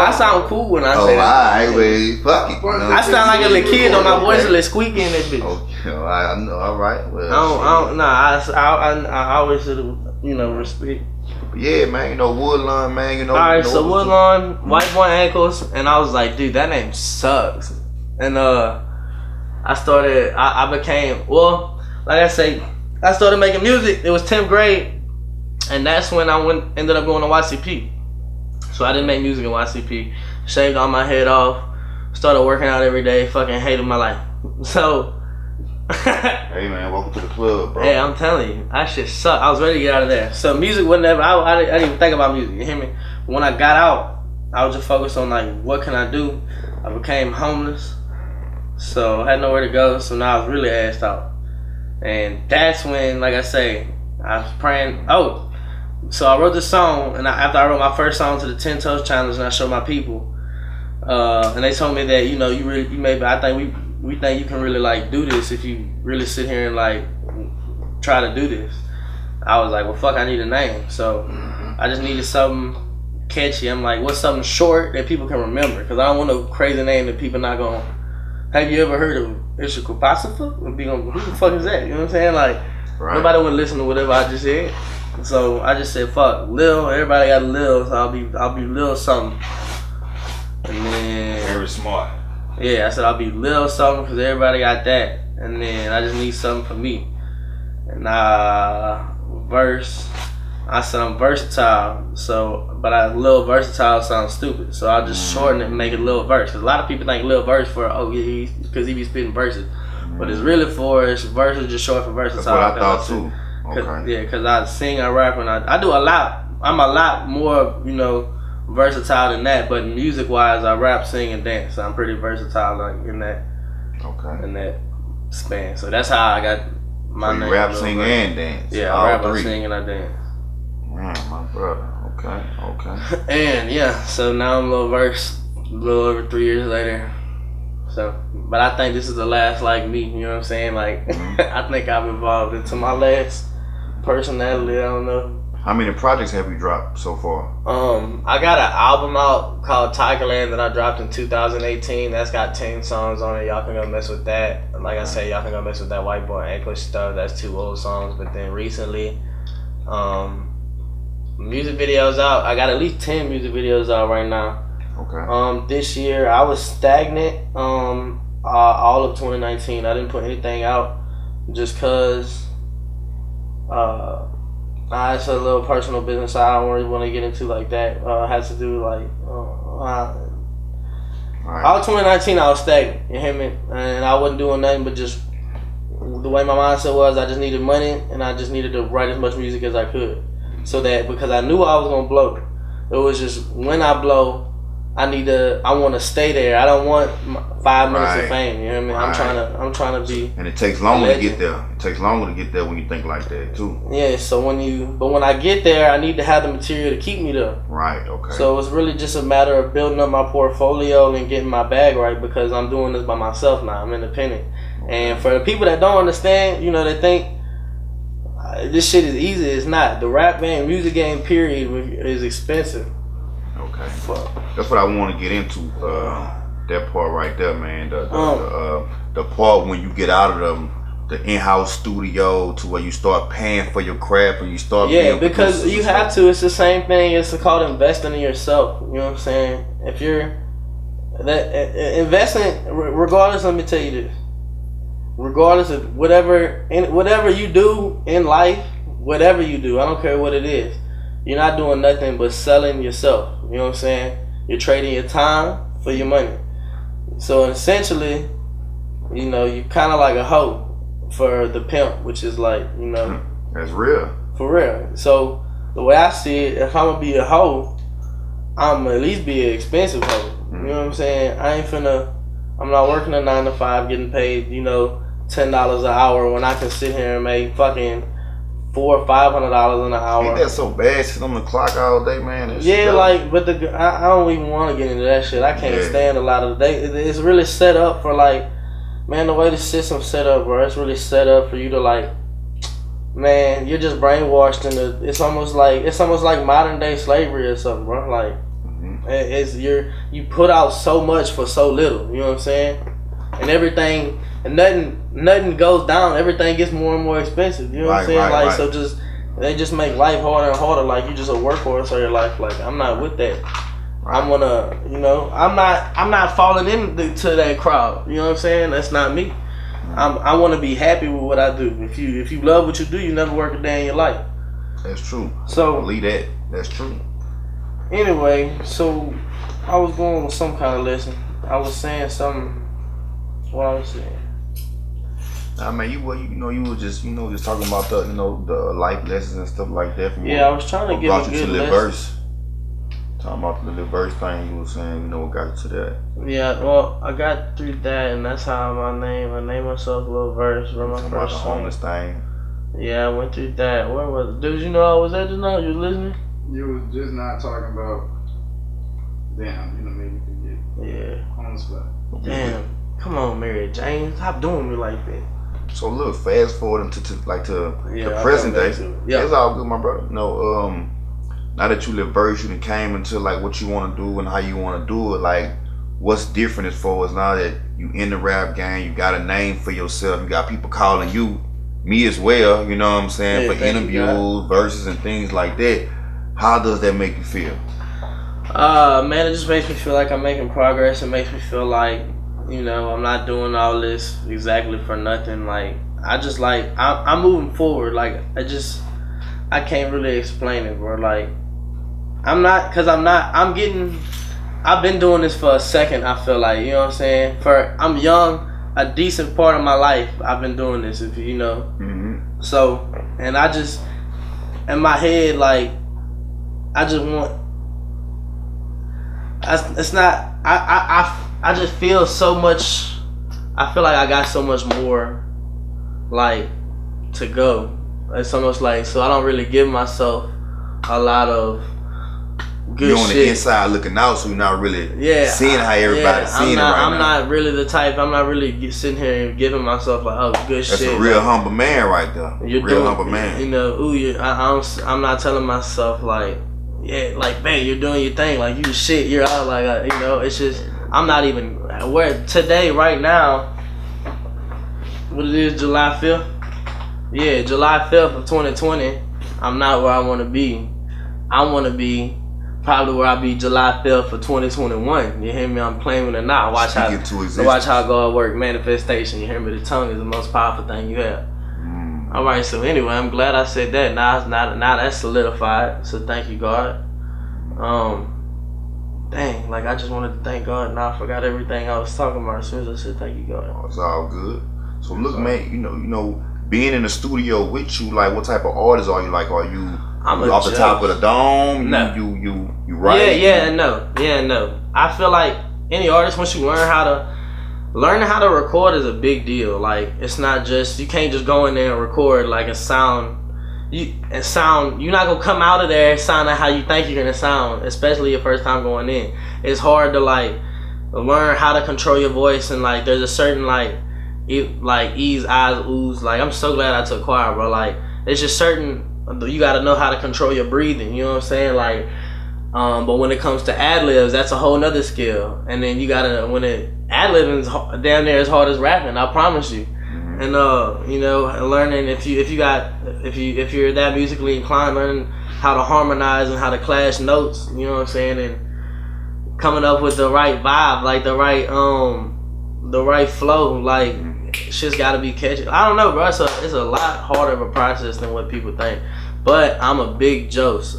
Speaker 1: I sound cool when I say that.
Speaker 3: Alright, well, fuck it.
Speaker 1: I sound like a little kid though, my voice a little squeaky in that bitch.
Speaker 3: Okay, I know, alright. Well,
Speaker 1: I always should respect.
Speaker 3: Yeah, man, Woodlawn, man,
Speaker 1: Alright, so Woodlawn, White Boy Ankles, and I was like, dude, that name sucks. And I became, like I say, I started making music. It was 10th grade, and that's when I ended up going to YCP. So I didn't make music in YCP. Shaved all my head off. Started working out every day. Fucking hated my life. So
Speaker 3: Hey man, welcome to the club, bro.
Speaker 1: Hey, I'm telling you, I shit suck. I was ready to get out of there. So music wasn't ever. I didn't even think about music. You hear me? When I got out, I was just focused on like, what can I do? I became homeless, so I had nowhere to go. So now I was really assed out, and that's when, like I say, I was praying. Oh, so I wrote this song, and after I wrote my first song to the 10 Toes Challenge, and I showed my people, and they told me that, you know, I think we think you can really like do this if you really sit here and like try to do this. I was like, well, fuck, I need a name. So I just needed something catchy. I'm like, what's something short that people can remember? Because I don't want no crazy name that people not going, have you ever heard of Ishika Pacifa? Who the fuck is that? You know what I'm saying? Like, right. Nobody would listen to whatever I just said. So I just said, fuck, Lil. Everybody got a Lil, so I'll be Lil something. And then
Speaker 3: very smart.
Speaker 1: Yeah, I said I'll be Lil something because everybody got that. And then I just need something for me. And verse, I said I'm versatile. So, but Lil Versatile sounds stupid. So I'll just shorten it and make it Lil Verse. Because a lot of people think Lil Verse for, because he be spitting verses. But it's really verse is just short for versatile.
Speaker 3: That's what I thought too.
Speaker 1: Okay. Yeah, because I sing, I rap, and I do a lot. I'm a lot more, you know, versatile than that. But music wise, I rap, sing, and dance. So I'm pretty versatile like in that span. So that's how I got my name.
Speaker 3: Rap, sing, and dance.
Speaker 1: Yeah, I rap, I sing, and I dance.
Speaker 3: Man, my brother. Okay.
Speaker 1: And yeah, so now I'm a little over 3 years later. So, but I think this is the last like me. You know what I'm saying? Like, I think I've evolved into my last personality. I don't know.
Speaker 3: How many projects have you dropped so far?
Speaker 1: I got an album out called Tigerland that I dropped in 2018. That's got 10 songs on it. Y'all can go mess with that. Like I said, y'all can go mess with that White Boy English stuff. That's 2 old songs. But then recently, music videos out. I got at least 10 music videos out right now.
Speaker 3: Okay.
Speaker 1: This year I was stagnant. All of 2019, I didn't put anything out just cause. It's a little personal business I don't really want to get into like that. Has to do like all of 2019 I was stagnant. You hear me? And I wasn't doing nothing but just the way my mindset was. I just needed money and I just needed to write as much music as I could. So that because I knew I was gonna blow. It was just when I blow, I want to stay there. I don't want 5 minutes of fame. You know what I mean? I'm trying to be.
Speaker 3: And it takes longer to get there. It takes longer to get there when you think like that too.
Speaker 1: Yeah. So when I get there, I need to have the material to keep me there.
Speaker 3: Right. Okay.
Speaker 1: So it's really just a matter of building up my portfolio and getting my bag right because I'm doing this by myself now. I'm independent. Okay. And for the people that don't understand, you know, they think this shit is easy. It's not. The rap game, music game, period, is expensive.
Speaker 3: Okay. That's what I want to get into. That part right there, man. The part when you get out of the in-house studio to where you start paying for your craft and you start.
Speaker 1: Yeah, because you have to. It's the same thing. It's called investing in yourself. You know what I'm saying? If you're investing, regardless, let me tell you this. Regardless of whatever you do in life, whatever you do, I don't care what it is. You're not doing nothing but selling yourself. You know what I'm saying? You're trading your time for your money. So essentially, you know, you kind of like a hoe for the pimp, which is like, you know.
Speaker 3: That's real. For
Speaker 1: real. So the way I see it, if I'm going to be a hoe, I'm at least be an expensive hoe. You know what I'm saying? I'm not working a 9 to 5 getting paid, you know, $10 an hour when I can sit here and make fucking $400 or $500 an hour.
Speaker 3: Ain't that so bad? Sit on the clock all day, man.
Speaker 1: Yeah, like, but I don't even want to get into that shit. I can't stand a lot of the day. It's really set up for like, man, the way the system's set up, bro. It's really set up for you to like, man, you're just brainwashed into. It's almost like modern day slavery or something, bro. Like, you put out so much for so little. You know what I'm saying? And everything. And nothing goes down. Everything gets more and more expensive. You know what I'm saying? So they just make life harder and harder. Like you just a workhorse all your life. Like I'm not with that. Right. I'm gonna, you know, I'm not falling into that crowd. You know what I'm saying? That's not me. I want to be happy with what I do. If you love what you do, you never work a day in your life.
Speaker 3: That's true.
Speaker 1: So
Speaker 3: believe that. That's true.
Speaker 1: Anyway, so I was going with some kind of lesson. I was saying something. What I was saying.
Speaker 3: I mean, you were just just talking about the the life lessons and stuff like that. From
Speaker 1: Yeah, I was trying to give
Speaker 3: brought
Speaker 1: a
Speaker 3: you to
Speaker 1: good
Speaker 3: the
Speaker 1: lesson.
Speaker 3: verse. Talking about the little verse thing you were saying, what got you to that?
Speaker 1: Yeah, well, I got through that, and that's how I named myself Little Verse for my
Speaker 3: Talking about
Speaker 1: first
Speaker 3: the
Speaker 1: song.
Speaker 3: homeless thing.
Speaker 1: Yeah, I went through that. Where was it? Dude, you know I was at just now? You was listening?
Speaker 4: You was just not talking about. Damn, you know, made me forget.
Speaker 1: Yeah.
Speaker 4: On the spot.
Speaker 1: Damn. Come on, Mary Jane. Stop doing me like that.
Speaker 3: So look, fast forward to
Speaker 1: Yeah,
Speaker 3: the
Speaker 1: I'll
Speaker 3: present
Speaker 1: come
Speaker 3: day.
Speaker 1: back to it. Yeah.
Speaker 3: It's all good, my brother. No, now that you live verse, you done came into like what you want to do and how you want to do it. Like, what's different as far as now that you in the rap game, you got a name for yourself, you got people calling you, me as well. You know what I'm saying,
Speaker 1: Yeah,
Speaker 3: for
Speaker 1: thank you,
Speaker 3: interviews, verses, and things like that. How does that make you feel?
Speaker 1: Man, it just makes me feel like I'm making progress. It makes me feel like, I'm not doing all this exactly for nothing. Like, I just like, I'm moving forward. Like, I can't really explain it, bro. Like, I've been doing this for a second, I feel like, you know what I'm saying? I'm young, a decent part of my life, I've been doing this, if you know.
Speaker 3: Mm-hmm.
Speaker 1: So, and I just, in my head, like, I just want, it's not, I just feel so much, I feel like I got so much more, like, to go. It's almost like, so I don't really give myself a lot of good
Speaker 3: You're on
Speaker 1: shit.
Speaker 3: the inside looking out, so you're not really seeing how everybody's seeing it right
Speaker 1: I'm
Speaker 3: now.
Speaker 1: not really the type. I'm not really sitting here and giving myself like, oh, good
Speaker 3: That's
Speaker 1: shit.
Speaker 3: a real
Speaker 1: like,
Speaker 3: humble man right there.
Speaker 1: You're
Speaker 3: Real
Speaker 1: doing,
Speaker 3: humble man.
Speaker 1: I'm not telling myself like, yeah, like, man, you're doing your thing. Like, you the shit. You're out. Like, it's just, I'm not even where today, right now. What it is, July 5th? Yeah, July 5th of 2020. I'm not where I want to be. I want to be probably where I be July 5th of 2021. You hear me? I'm claiming it now. Watch how God work. Manifestation. You hear me? The tongue is the most powerful thing you have. All right. So anyway, I'm glad I said that. Now that's solidified. So thank you, God. Dang, like I just wanted to thank God. Now I forgot everything I was talking about as soon as I said thank you, God.
Speaker 3: Oh, it's all good. So look, man, you know, being in the studio with you, like, what type of artist are you? Like, are you off the top of the dome?
Speaker 1: No.
Speaker 3: You write?
Speaker 1: No. I feel like any artist, once you learning how to record is a big deal. Like, it's not just, you can't just go in there and record like a sound. You're not gonna come out of there sounding how you think you're gonna sound, especially your first time going in. It's hard to like learn how to control your voice, and like there's a certain like ease, eyes, oohs. Like, I'm so glad I took choir, bro. Like, it's just certain, you gotta know how to control your breathing, you know what I'm saying? Like, but when it comes to ad-libs, that's a whole nother skill. And then you gotta, ad-libbing is damn near as hard as rapping, I promise you. And learning if you're that musically inclined, learning how to harmonize and how to clash notes, you know what I'm saying, and coming up with the right vibe, like the right flow, like shit's gotta be catchy. I don't know, bro. It's a lot harder of a process than what people think. But I'm a big Jose.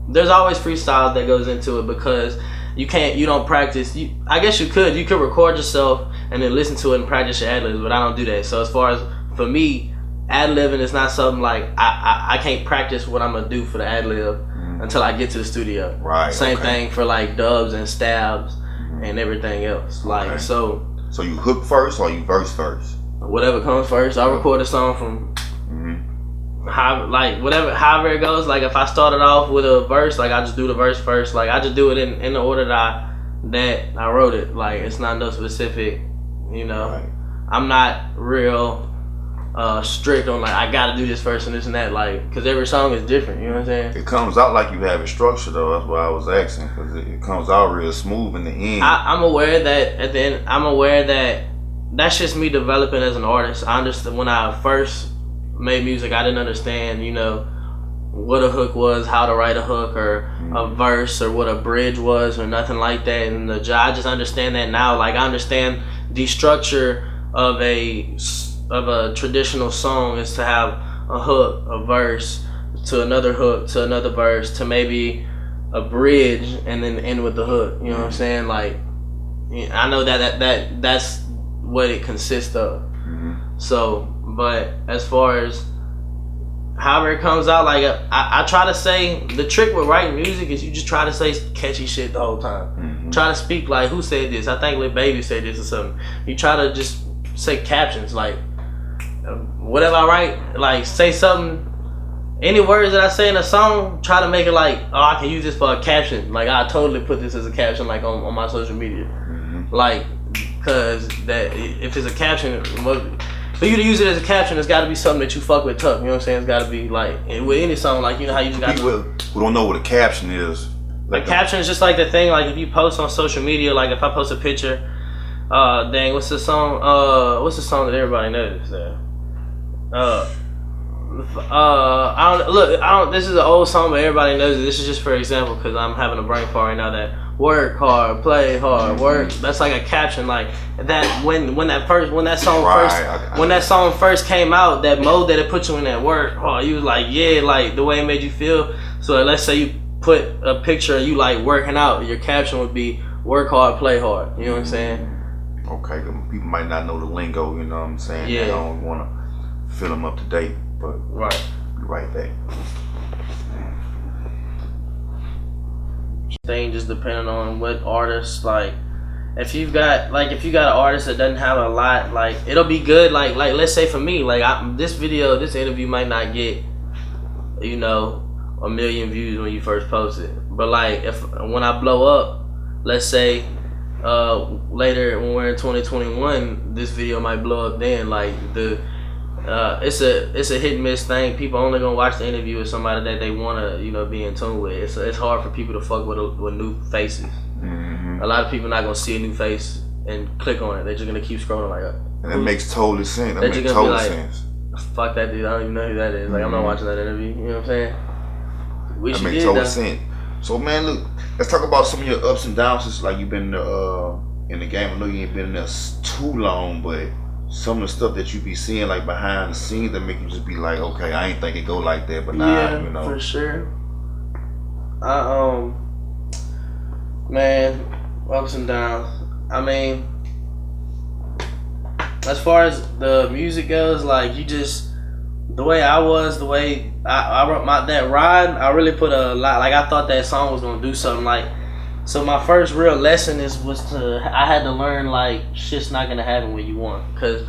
Speaker 1: There's always freestyles that goes into it because you don't practice. I guess you could record yourself and then listen to it and practice your ad-libs, but I don't do that. So as far as for me, ad-libbing is not something like I can't practice what I'm gonna do for the ad-lib until I get to the studio.
Speaker 3: Right.
Speaker 1: Same thing for like dubs and stabs and everything else. Like, so
Speaker 3: you hook first or you verse first?
Speaker 1: Whatever comes first. I record a song from however it goes. Like, if I started off with a verse, like I just do the verse first. Like, I just do it in the order that I wrote it. Like, it's not no specific, Right. I'm not real strict on like I gotta do this first and this and that, like, because every song is different, you know what I'm saying?
Speaker 3: It comes out like you have it structured though. That's why I was asking, because it comes out real smooth in the end.
Speaker 1: I'm aware that at the end, that's just me developing as an artist. I understand when I first made music, I didn't understand, what a hook was, how to write a hook or a verse, or what a bridge was, or nothing like that. And I just understand that now. Like, I understand the structure of a traditional song is to have a hook, a verse, to another hook, to another verse, to maybe a bridge, and then end with the hook. You know what I'm saying? Like, I know that's what it consists of. So, but as far as however it comes out, like I try to say, the trick with writing music is you just try to say catchy shit the whole time.
Speaker 3: Mm-hmm.
Speaker 1: Try to speak like, who said this? I think Lil Baby said this or something. You try to just say captions, like whatever I write, like say something, any words that I say in a song, try to make it like, oh, I can use this for a caption. Like I totally put this as a caption, like on my social media.
Speaker 3: Mm-hmm.
Speaker 1: Like, cause that if it's a caption, for you to use it as a caption, it's got to be something that you fuck with tough. You know what I'm saying? It's got to be like, with any song, like, you know how you just got
Speaker 3: people who don't know what a caption is.
Speaker 1: Like, caption is just like the thing, like if you post on social media, like if I post a picture, dang, what's the song that everybody knows there? This is an old song, but everybody knows it. This is just for example, because I'm having a brain fart right now that work hard, play hard, work. That's like a caption, like that when that song first came out, that mode that it put you in, that work hard, you was like, yeah, like the way it made you feel. So let's say you put a picture of you like working out, your caption would be work hard, play hard. You know what I'm saying?
Speaker 3: Okay, people might not know the lingo, you know what I'm saying?
Speaker 1: Yeah.
Speaker 3: They don't want to fill them up to date, but
Speaker 1: right.
Speaker 3: Be right back.
Speaker 1: Thing just depending on what artist, like if you got an artist that doesn't have a lot, like it'll be good, like let's say for me, like this interview might not get, you know, 1 million views when you first post it, but like when I blow up, let's say later when we're in 2021, this video might blow up then. Like it's a hit and miss thing. People only gonna watch the interview with somebody that they wanna, you know, be in tune with. It's hard for people to fuck with new faces.
Speaker 3: Mm-hmm.
Speaker 1: A lot of people not gonna see a new face and click on it. They're just gonna keep scrolling like,
Speaker 3: and that makes total sense. That
Speaker 1: they're
Speaker 3: makes
Speaker 1: just gonna
Speaker 3: total
Speaker 1: be like,
Speaker 3: sense.
Speaker 1: fuck that dude. I don't even know who that is. Like, I'm not watching that interview. You know what I'm saying?
Speaker 3: That makes total sense. So man, look, let's talk about some of your ups and downs. Since like you've been in the game. I know you ain't been in there too long, but some of the stuff that you be seeing like behind the scenes that make you just be like, okay, I ain't think it go like that, but now you know.
Speaker 1: For sure. Man, ups and downs. I mean, as far as the music goes, like you just, the way I wrote that ride, I really put a lot, like I thought that song was gonna do something. Like, so my first real lesson I had to learn like shit's not gonna happen when you want, because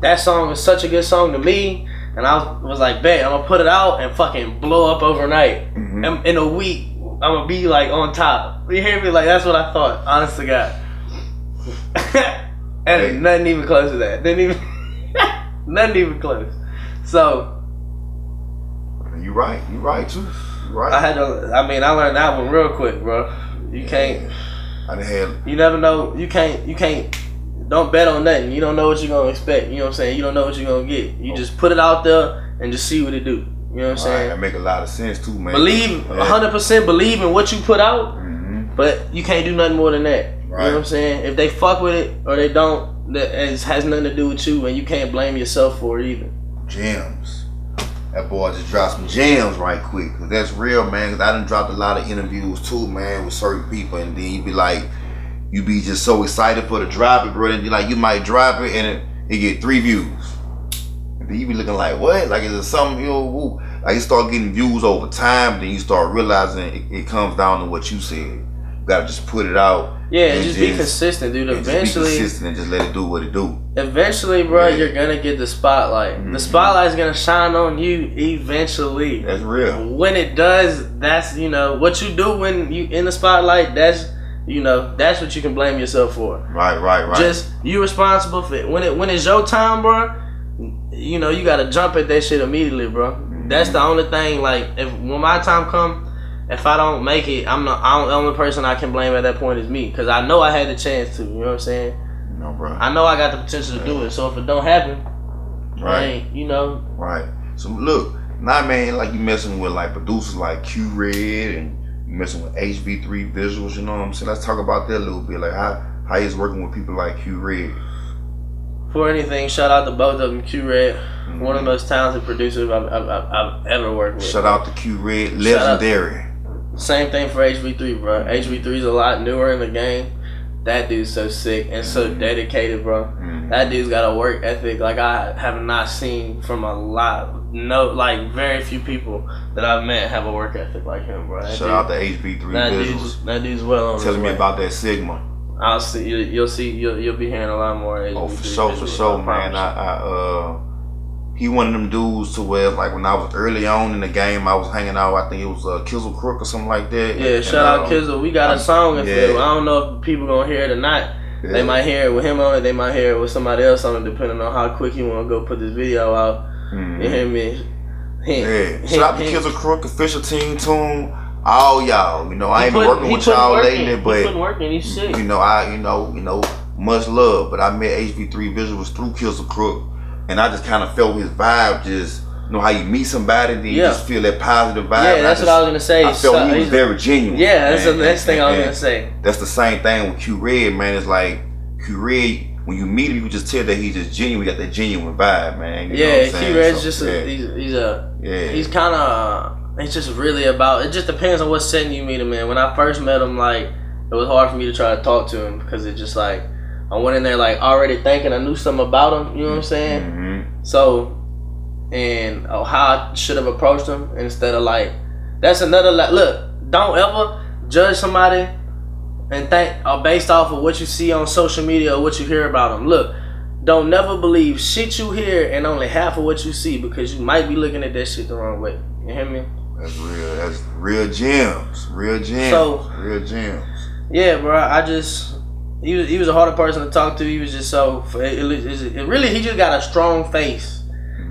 Speaker 1: that song is such a good song to me, and I was like, bet I'm gonna put it out and fucking blow up overnight.
Speaker 3: Mm-hmm.
Speaker 1: In a week I'm gonna be like on top. You hear me? Like that's what I thought, honest to God. And nothing even close to that. Nothing even close. So
Speaker 3: you right too. You right.
Speaker 1: I learned that one real quick, bro. You can't. You never know. You can't. Don't bet on nothing. You don't know what you're gonna expect. You know what I'm saying? You don't know what you're gonna get. You just put it out there and just see what it do. You know what I'm saying?
Speaker 3: That make a lot of sense too, man.
Speaker 1: 100% believe in what you put out, but you can't do nothing more than that.
Speaker 3: Right.
Speaker 1: You know what I'm saying? If they fuck with it or they don't, that has nothing to do with you, and you can't blame yourself for it either.
Speaker 3: Gems. That boy just dropped some gems right quick. Cause that's real, man. Cause I done dropped a lot of interviews too, man, with certain people, and then you be just so excited for the drop it, bro. And you might drop it and it get 3 views. And then you be looking like, what? Like, is it something, you know, woo? Like, you start getting views over time, then you start realizing it comes down to what you said. You gotta just put it out.
Speaker 1: Yeah, and just be consistent, dude. Eventually,
Speaker 3: just be consistent and just let it do what it do.
Speaker 1: Eventually, bro, you're gonna get the spotlight. Mm-hmm. The spotlight's gonna shine on you eventually.
Speaker 3: That's real.
Speaker 1: When it does, that's, you know, what you do when you in the spotlight. That's, you know, that's what you can blame yourself for.
Speaker 3: Right.
Speaker 1: Just you responsible for it. When it's your time, bro. You know, you gotta jump at that shit immediately, bro. Mm-hmm. That's the only thing. Like, when my time come, if I don't make it, the only person I can blame at that point is me, because I know I had the chance to. You know what I'm saying?
Speaker 3: No, bro.
Speaker 1: I know I got the potential to do it. So if it don't happen,
Speaker 3: right,
Speaker 1: you know.
Speaker 3: Right. So look, now, man, like you messing with like producers like Q-Red and you messing with HV3 visuals. You know what I'm saying? Let's talk about that a little bit. Like how he's working with people like Q-Red.
Speaker 1: For anything, shout out to both of them. Q-Red, one of the most talented producers I've ever worked with.
Speaker 3: Shout out to Q-Red, legendary.
Speaker 1: Same thing for HV3, bro. HV3's a lot newer in the game. That dude's so sick and so dedicated, bro. That dude's got a work ethic like I have not seen from a lot. No, like very few people that I've met have a work ethic like him, bro.
Speaker 3: Shout out to HB3 Visuals.
Speaker 1: That dude's well on.
Speaker 3: Telling me about that Sigma.
Speaker 1: I'll see. You'll be hearing a lot more.
Speaker 3: Oh, for sure, man. He one of them dudes to where, like, when I was early on in the game, I was hanging out. I think it was Kizzle Crook or something like that.
Speaker 1: Yeah, shout out Kizzle. We got a song. I don't know if people gonna hear it or not. Yeah. They might hear it with him on it. They might hear it with somebody else on it, depending on how quick you want to go put this video out. You hear me?
Speaker 3: Shout out to Kizzle Crook, Official Team Tune. All y'all, I ain't been working with y'all lately, but
Speaker 1: he been working. He's sick.
Speaker 3: Much love. But I met HB3 Visuals through Kizzle Crook. And I just kind of felt his vibe, just how you meet somebody, then you just feel that positive vibe.
Speaker 1: Yeah, that's what I was gonna say.
Speaker 3: I felt he was very genuine.
Speaker 1: Yeah, that's the next thing I was gonna say.
Speaker 3: That's the same thing with Q Red, man. It's like Q Red, when you meet him, you can just tell that he's just genuine. He got that genuine vibe, man. You know what I'm saying?
Speaker 1: Q Red's just he's kind of, it's just really about. It just depends on what setting you meet him in. When I first met him, like it was hard for me to try to talk to him because it just like. I went in there like already thinking I knew something about him, you know what I'm saying? So, and how I should have approached him instead of like, that's another, look, don't ever judge somebody and think based off of what you see on social media or what you hear about them. Look, don't never believe shit you hear and only half of what you see because you might be looking at that shit the wrong way. You hear me?
Speaker 3: That's real. That's real gems. Real gems.
Speaker 1: So,
Speaker 3: real gems.
Speaker 1: Yeah, bro, He was a harder person to talk to. He was just so he just got a strong face.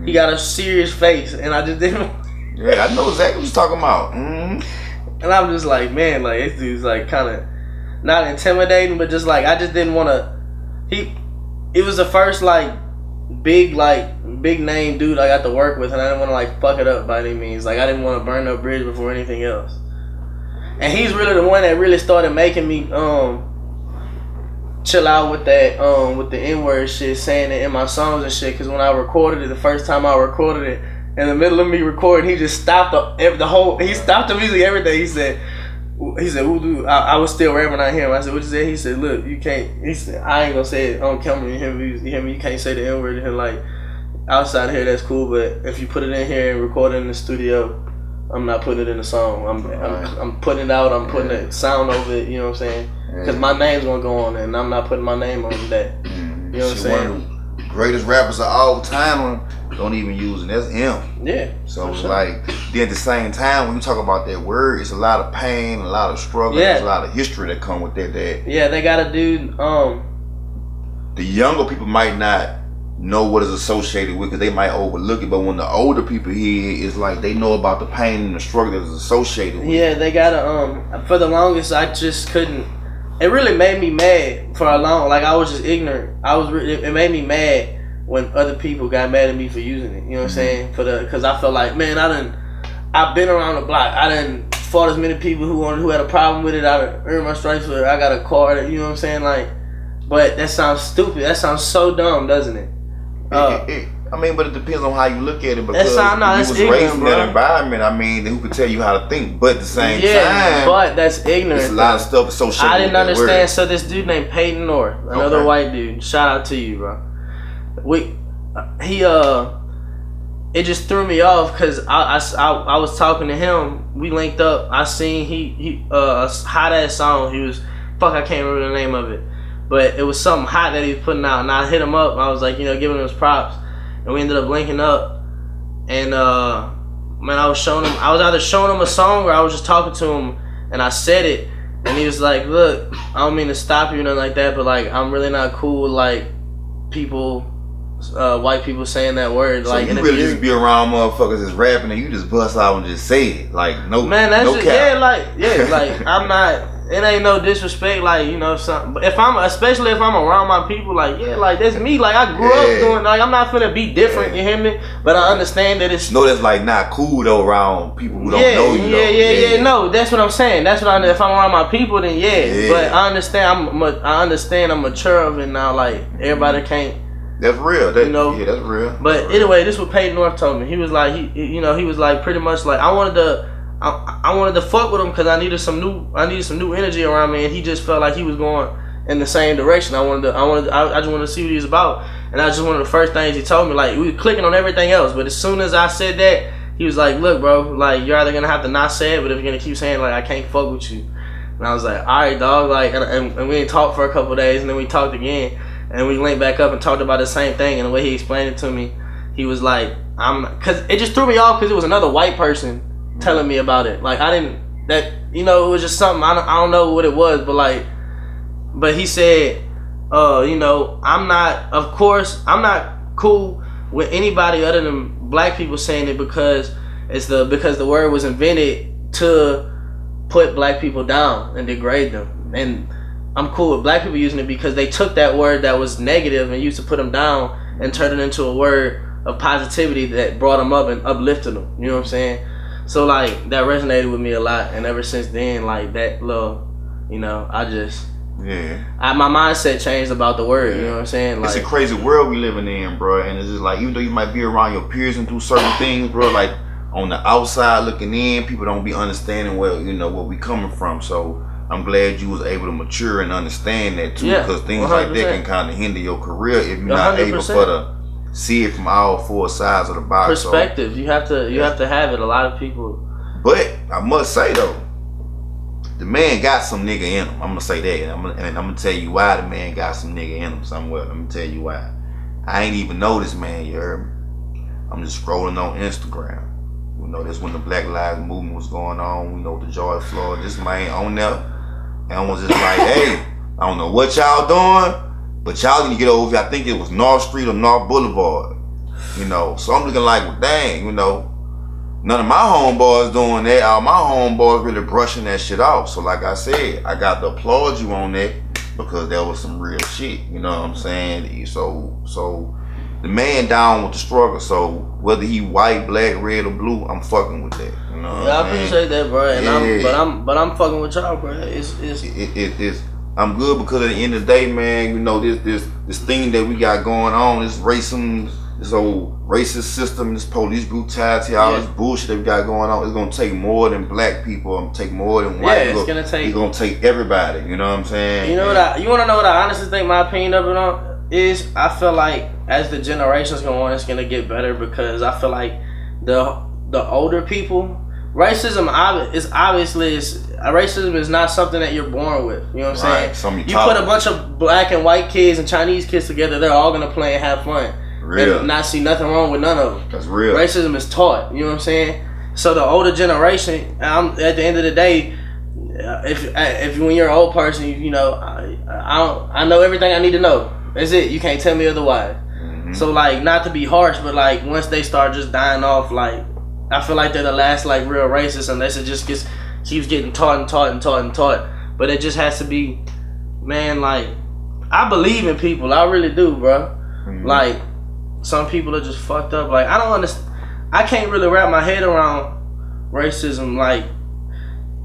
Speaker 1: He got a serious face, and I just didn't.
Speaker 3: Yeah, I know exactly what you're talking about.
Speaker 1: And I'm just like, man, like this dude's like kind of not intimidating, but just like I just didn't want to. It was the first like big name dude I got to work with, and I didn't want to like fuck it up by any means. Like I didn't want to burn no bridge before anything else. And he's really the one that really started making me chill out with that with the N-word shit, saying it in my songs and shit. Cause when I recorded it, the first time I recorded it, in the middle of me recording, he just stopped he stopped the music, everything. He said, "Ooh, I was still rapping on him." I said, "What you say?" He said, "Look, you can't." He said, "I ain't gonna say it on camera. You hear me? You can't say the N-word." And like outside of here, that's cool, but if you put it in here and record it in the studio, I'm not putting it in the song. I'm putting it out. I'm putting the sound over it. You know what I'm saying? Because my name's gonna go on it, and I'm not putting my name on that. You know what I'm saying?
Speaker 3: One of the greatest rappers of all time don't even use it. That's him.
Speaker 1: Yeah.
Speaker 3: So like, then at the same time, when you talk about that word, it's a lot of pain, a lot of struggle, there's a lot of history that come with that.
Speaker 1: Yeah, they got a dude.
Speaker 3: The younger people might not know what is associated with, because they might overlook it, but when the older people hear it, it's like they know about the pain and the struggle that is associated with it.
Speaker 1: Yeah, they got for the longest, I just couldn't. It really made me mad for a long. Like I was just ignorant. It made me mad when other people got mad at me for using it. You know what I'm saying? Because I felt like, man, I've been around the block. I done fought as many people who had a problem with it. I done earned my stripes for it. I got a card. You know what I'm saying? Like, but that sounds stupid. That sounds so dumb, doesn't it?
Speaker 3: I mean, but it depends on how you look at it, because you was raised in that environment. I mean, who could tell you how to think? But at the same time,
Speaker 1: but that's ignorant.
Speaker 3: There's a lot of stuff associated.
Speaker 1: I didn't
Speaker 3: with
Speaker 1: understand.
Speaker 3: That word.
Speaker 1: So this dude named Peyton North, another white dude. Shout out to you, bro. It just threw me off because I was talking to him. We linked up. I seen he a hot ass song. He was I can't remember the name of it, but it was something hot that he was putting out. And I hit him up. I was like, giving him his props. And we ended up linking up, and man, I was either showing him a song or I was just talking to him, and I said it, and he was like, "Look, I don't mean to stop you or nothing like that, but like I'm really not cool with like people, white people saying that word." So like,
Speaker 3: you really just be around motherfuckers that's rapping and you just bust out and just say it, like no,
Speaker 1: man, that's
Speaker 3: no
Speaker 1: just
Speaker 3: cap.
Speaker 1: like I'm not. It ain't no disrespect, like something. But especially if I'm around my people, like that's me. Like I grew up doing. Like I'm not finna be different. You hear me? But I understand that it's.
Speaker 3: No, that's like not cool though around people who don't know you.
Speaker 1: Yeah. No, that's what I'm saying. That's what if I'm around my people, then But I understand. I'm mature of it now. Like everybody can't.
Speaker 3: That's real. That's real.
Speaker 1: But anyway, this is what Peyton North told me. He was like, he was like pretty much like I wanted to fuck with him because I needed some new energy around me, and he just felt like he was going in the same direction. I just wanted to see what he was about, and that was just one of the first things he told me. Like, we were clicking on everything else, but as soon as I said that, he was like, look, bro, like, you're either gonna have to not say it, but if you're gonna keep saying like, I can't fuck with you. And I was like, all right, dog. Like, and we didn't talk for a couple of days, and then we talked again, and we linked back up and talked about the same thing. And the way he explained it to me, he was like, cause it just threw me off because it was another white person telling me about it. Like, it was just something, I don't know what it was, but he said, I'm not cool with anybody other than black people saying it because the word was invented to put black people down and degrade them. And I'm cool with black people using it because they took that word that was negative and used to put them down and turned it into a word of positivity that brought them up and uplifted them. You know what I'm saying? So, like, that resonated with me a lot. And ever since then, like, that little, I just...
Speaker 3: Yeah.
Speaker 1: My mindset changed about the word, you know what I'm saying? Like,
Speaker 3: it's a crazy world we living in, bro. And it's just like, even though you might be around your peers and do certain things, bro, like, on the outside looking in, people don't be understanding where we coming from. So I'm glad you was able to mature and understand that too, because things 100%. Like that can kind of hinder your career if you're not 100%. Able to see it from all four sides of the box.
Speaker 1: Perspective, so, you have to have it. A lot of people.
Speaker 3: But I must say though, the man got some nigga in him. I'm gonna say that, and I'm gonna tell you why the man got some nigga in him somewhere. Let me tell you why. I ain't even know this man. You heard me? I'm just scrolling on Instagram. That's when the Black Lives Movement was going on. The George Floyd. This man on there, and I was just like, hey, I don't know what y'all doing, but y'all need to get over here. I think it was North Street or North Boulevard. So I'm looking like, well, dang, none of my homeboys doing that. All my homeboys really brushing that shit off. So like I said, I got to applaud you on that because that was some real shit. You know what I'm saying? So the man down with the struggle. So whether he white, black, red, or blue, I'm fucking with that.
Speaker 1: I appreciate that, bro. And but I'm fucking with y'all, bro.
Speaker 3: It's I'm good because at the end of the day, man, this thing that we got going on, this racism, this old racist system, this police brutality, all this bullshit that we got going on, it's gonna take more than black people, it's gonna take more than white people. It's gonna take everybody, you know what I'm saying?
Speaker 1: You wanna know what I honestly think my opinion of it on is? I feel like as the generations go on, it's gonna get better because I feel like the older people, racism is not something that you're born with. You know what I'm saying? You put a bunch of black and white kids and Chinese kids together, they're all gonna play and have fun. Real. And not see nothing wrong with none of them.
Speaker 3: That's real.
Speaker 1: Racism is taught. You know what I'm saying? So the older generation, at the end of the day, if when you're an old person, I know everything I need to know. That's it. You can't tell me otherwise. Mm-hmm. So like, not to be harsh, but like once they start just dying off, like I feel like they're the last like real racists unless it just keeps getting taught. But it just has to be, man. Like I believe in people. I really do, bro. Mm-hmm. Like. Some people are just fucked up. Like, I don't understand. I can't really wrap my head around racism. Like,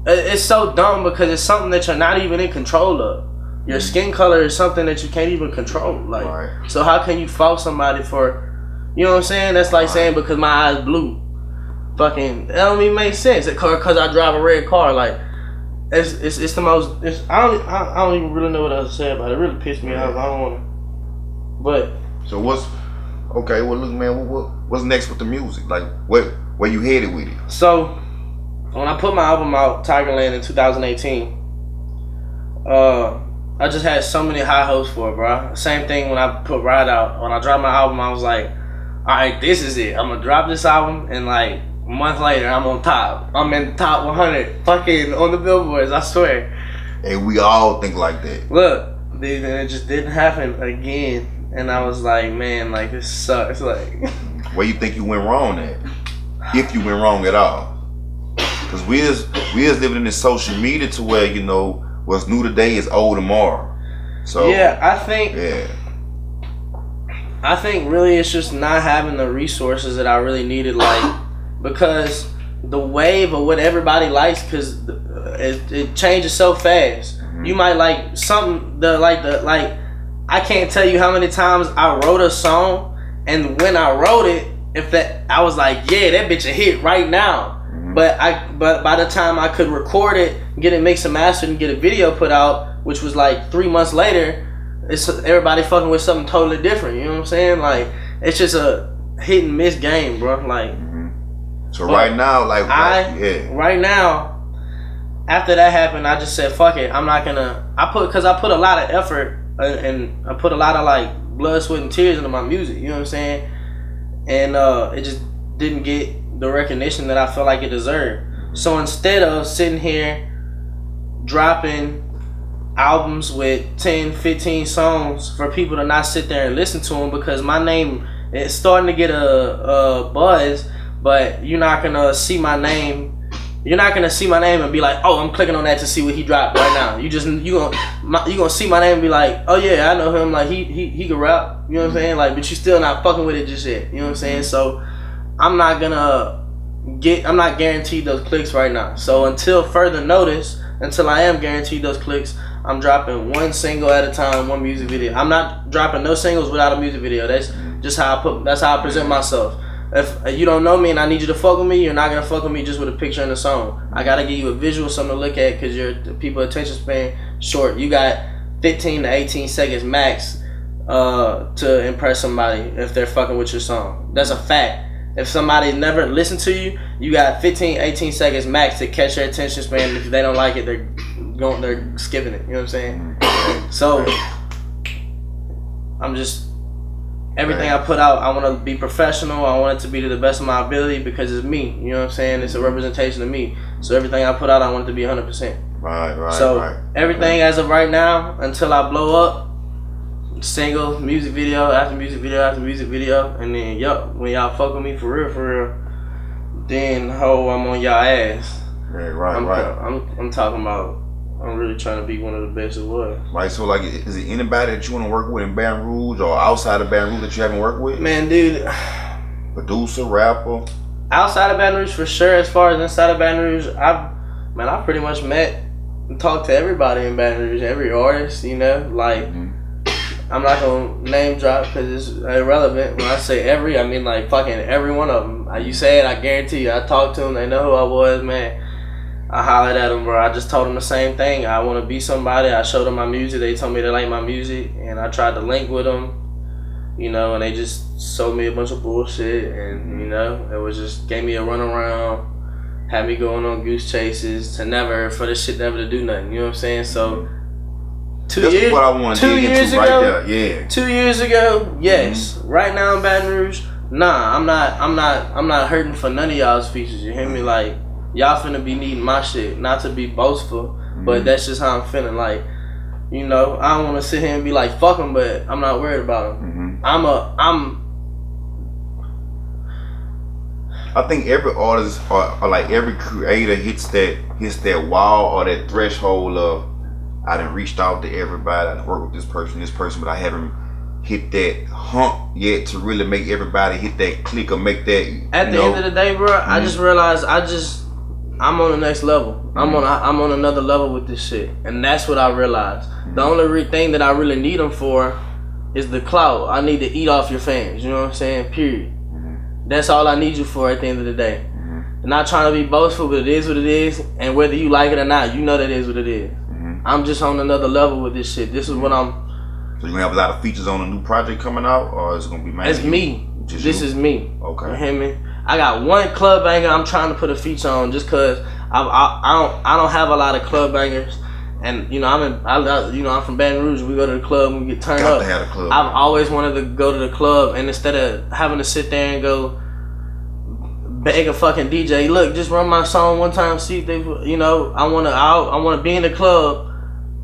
Speaker 1: it's so dumb because it's something that you're not even in control of. Your skin color is something that you can't even control. Like, so how can you fault somebody for, you know what I'm saying? That's like saying because my eyes blue. Fucking, that don't even make sense. Because I drive a red car. Like, it's the most. I don't even really know what else to say about it. It really pissed me off. I don't want to. But
Speaker 3: so what's okay? Well, look, man. What's next with the music? Like, where you headed with it?
Speaker 1: So when I put my album out, Tigerland, in 2018, I just had so many high hopes for it, bro. Same thing when I put Ride out. When I dropped my album, I was like, all right, this is it. I'm gonna drop this album, and like a month later, I'm on top. I'm in the top 100, fucking on the billboards. I swear.
Speaker 3: And we all think like that.
Speaker 1: Look, it just didn't happen again. And I was like, man, like this sucks. Like,
Speaker 3: where you think you went wrong at? If you went wrong at all? Because we is living in this social media to where what's new today is old tomorrow. So
Speaker 1: yeah, I think really it's just not having the resources that I really needed, like because the wave of what everybody likes, because it changes so fast. Mm-hmm. You might like something I can't tell you how many times I wrote a song, and when I wrote it, I was like, yeah, that bitch a hit right now. Mm-hmm. But by the time I could record it, get it mixed and mastered, and get a video put out, which was like 3 months later, it's everybody fucking with something totally different. You know what I'm saying? Like, it's just a hit and miss game, bro. Like,
Speaker 3: so right now, like,
Speaker 1: right now, after that happened, I just said, fuck it. I'm not gonna. Cause I put a lot of effort and I put a lot of like blood, sweat, and tears into my music. You know what I'm saying? And it just didn't get the recognition that I felt like it deserved. So instead of sitting here dropping albums with 10, 15 songs for people to not sit there and listen to them, because my name is starting to get a buzz, but you're not gonna see my name. You're not gonna see my name and be like, oh, I'm clicking on that to see what he dropped right now. You gonna see my name and be like, oh yeah, I know him. Like he can rap. You know what I'm saying? Like, but you still not fucking with it just yet. You know what I'm saying? So I'm not guaranteed those clicks right now. So until further notice, until I am guaranteed those clicks, I'm dropping one single at a time, one music video. I'm not dropping no singles without a music video. That's just how I present myself. If you don't know me and I need you to fuck with me, you're not gonna fuck with me just with a picture and a song. I gotta give you a visual, something to look at, because your people attention span short. You got 15 to 18 seconds max to impress somebody if they're fucking with your song. That's a fact. If somebody never listened to you, you got 15, 18 seconds max to catch their attention span. If they don't like it, they're skipping it. You know what I'm saying? So I'm just, everything I put out, I want to be professional. I want it to be to the best of my ability, because it's me. You know what I'm saying? It's a representation of me. So everything I put out, I want it to be 100%.
Speaker 3: Right.
Speaker 1: So everything as of right now, until I blow up, single, music video after music video after music video, and then when y'all fuck with me for real, then I'm on y'all ass.
Speaker 3: Right.
Speaker 1: I'm talking about, I'm really trying to be one of the best it was.
Speaker 3: Right, so like, is it anybody that you want to work with in Baton Rouge or outside of Baton Rouge that you haven't worked with?
Speaker 1: Man, dude.
Speaker 3: Producer, rapper?
Speaker 1: Outside of Baton Rouge for sure. As far as inside of Baton Rouge, I pretty much met and talked to everybody in Baton Rouge, every artist, you know, like. I'm not gonna name drop because it's irrelevant. When I say every, I mean like fucking every one of them. You say it, I guarantee you. I talked to them, they know who I was, man. I hollered at them, bro. I just told them the same thing. I want to be somebody. I showed them my music. They told me they like my music, and I tried to link with them, you know, and they just sold me a bunch of bullshit, and you know, it was just gave me a runaround, had me going on goose chases for this shit never to do nothing. You know what I'm saying? So. 2 years,
Speaker 3: what I want to
Speaker 1: 2 years ago,
Speaker 3: right there. Yeah.
Speaker 1: 2 years ago, yes. Right now in Baton Rouge, nah, I'm not hurting for none of y'all's features. You hear me? Like, y'all finna be needing my shit. Not to be boastful, but that's just how I'm feeling. Like, you know, I don't want to sit here and be like, fuck them, but I'm not worried about them.
Speaker 3: I think every artist or like every creator hits that wall or that threshold of, I done reached out to everybody, I done worked with this person, but I haven't hit that hump yet to really make everybody hit that click or make that.
Speaker 1: At the end of the day, bro, I just realized I'm on the next level. I'm on another level with this shit, and that's what I realized. The only thing that I really need them for is the clout. I need to eat off your fans. You know what I'm saying? Period. That's all I need you for at the end of the day. I'm not trying to be boastful, but it is what it is, and whether you like it or not, you know that it is what it is. I'm just on another level with this shit. This is what I'm.
Speaker 3: So you gonna have a lot of features on a new project coming out, or is it gonna be mainly?
Speaker 1: It's me. This is me.
Speaker 3: Okay.
Speaker 1: You hear me? I got one club banger I'm trying to put a feature on, just cause I don't have a lot of club bangers, and you know I'm from Baton Rouge. We go to the club and we get turned up.
Speaker 3: To have a club.
Speaker 1: I've always wanted to go to the club, and instead of having to sit there and go beg a fucking DJ, look, just run my song one time, see if they, you know, I wanna be in the club.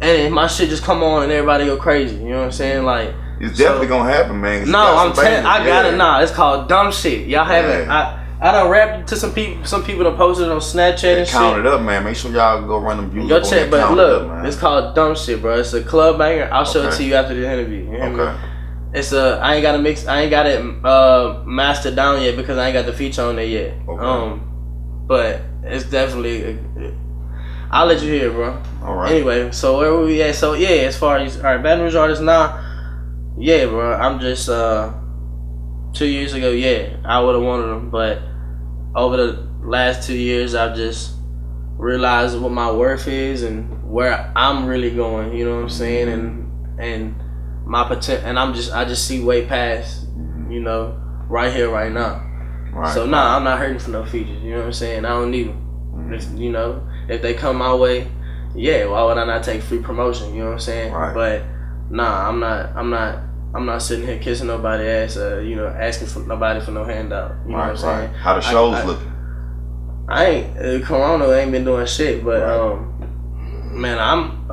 Speaker 1: And my shit just come on and everybody go crazy. You know what I'm saying? Like,
Speaker 3: it's definitely gonna happen, man.
Speaker 1: No, I'm telling. I got it. Nah, it's called dumb shit. Y'all haven't. I done rapped to some people. Some people done posted on Snapchat and shit.
Speaker 3: Count it up, man. Make sure y'all go run them views.
Speaker 1: Go check. But look, it's called dumb shit, bro. It's a club banger. I'll show it to you after the interview. You hear me? It's I ain't got a mix. I ain't got it mastered down yet because I ain't got the feature on there yet.
Speaker 3: Okay.
Speaker 1: But it's definitely. I'll let you hear, bro.
Speaker 3: All right.
Speaker 1: Anyway, so where were we at? So yeah, as far as Baton Rouge artists now, yeah, bro. I'm just 2 years ago, yeah, I would have wanted them, but over the last 2 years, I've just realize what my worth is and where I'm really going. You know what I'm saying? And my potential. And I just see way past. You know, right here, right now. Right. So nah, I'm not hurting for no features. You know what I'm saying? I don't need them. You know, if they come my way, yeah. Why would I not take free promotion? You know what I'm saying?
Speaker 3: Right.
Speaker 1: But nah, I'm not sitting here kissing nobody's ass. You know, asking for nobody for no handout. You know what I'm saying?
Speaker 3: How the shows looking?
Speaker 1: I ain't Corona ain't been doing shit, but man, I'm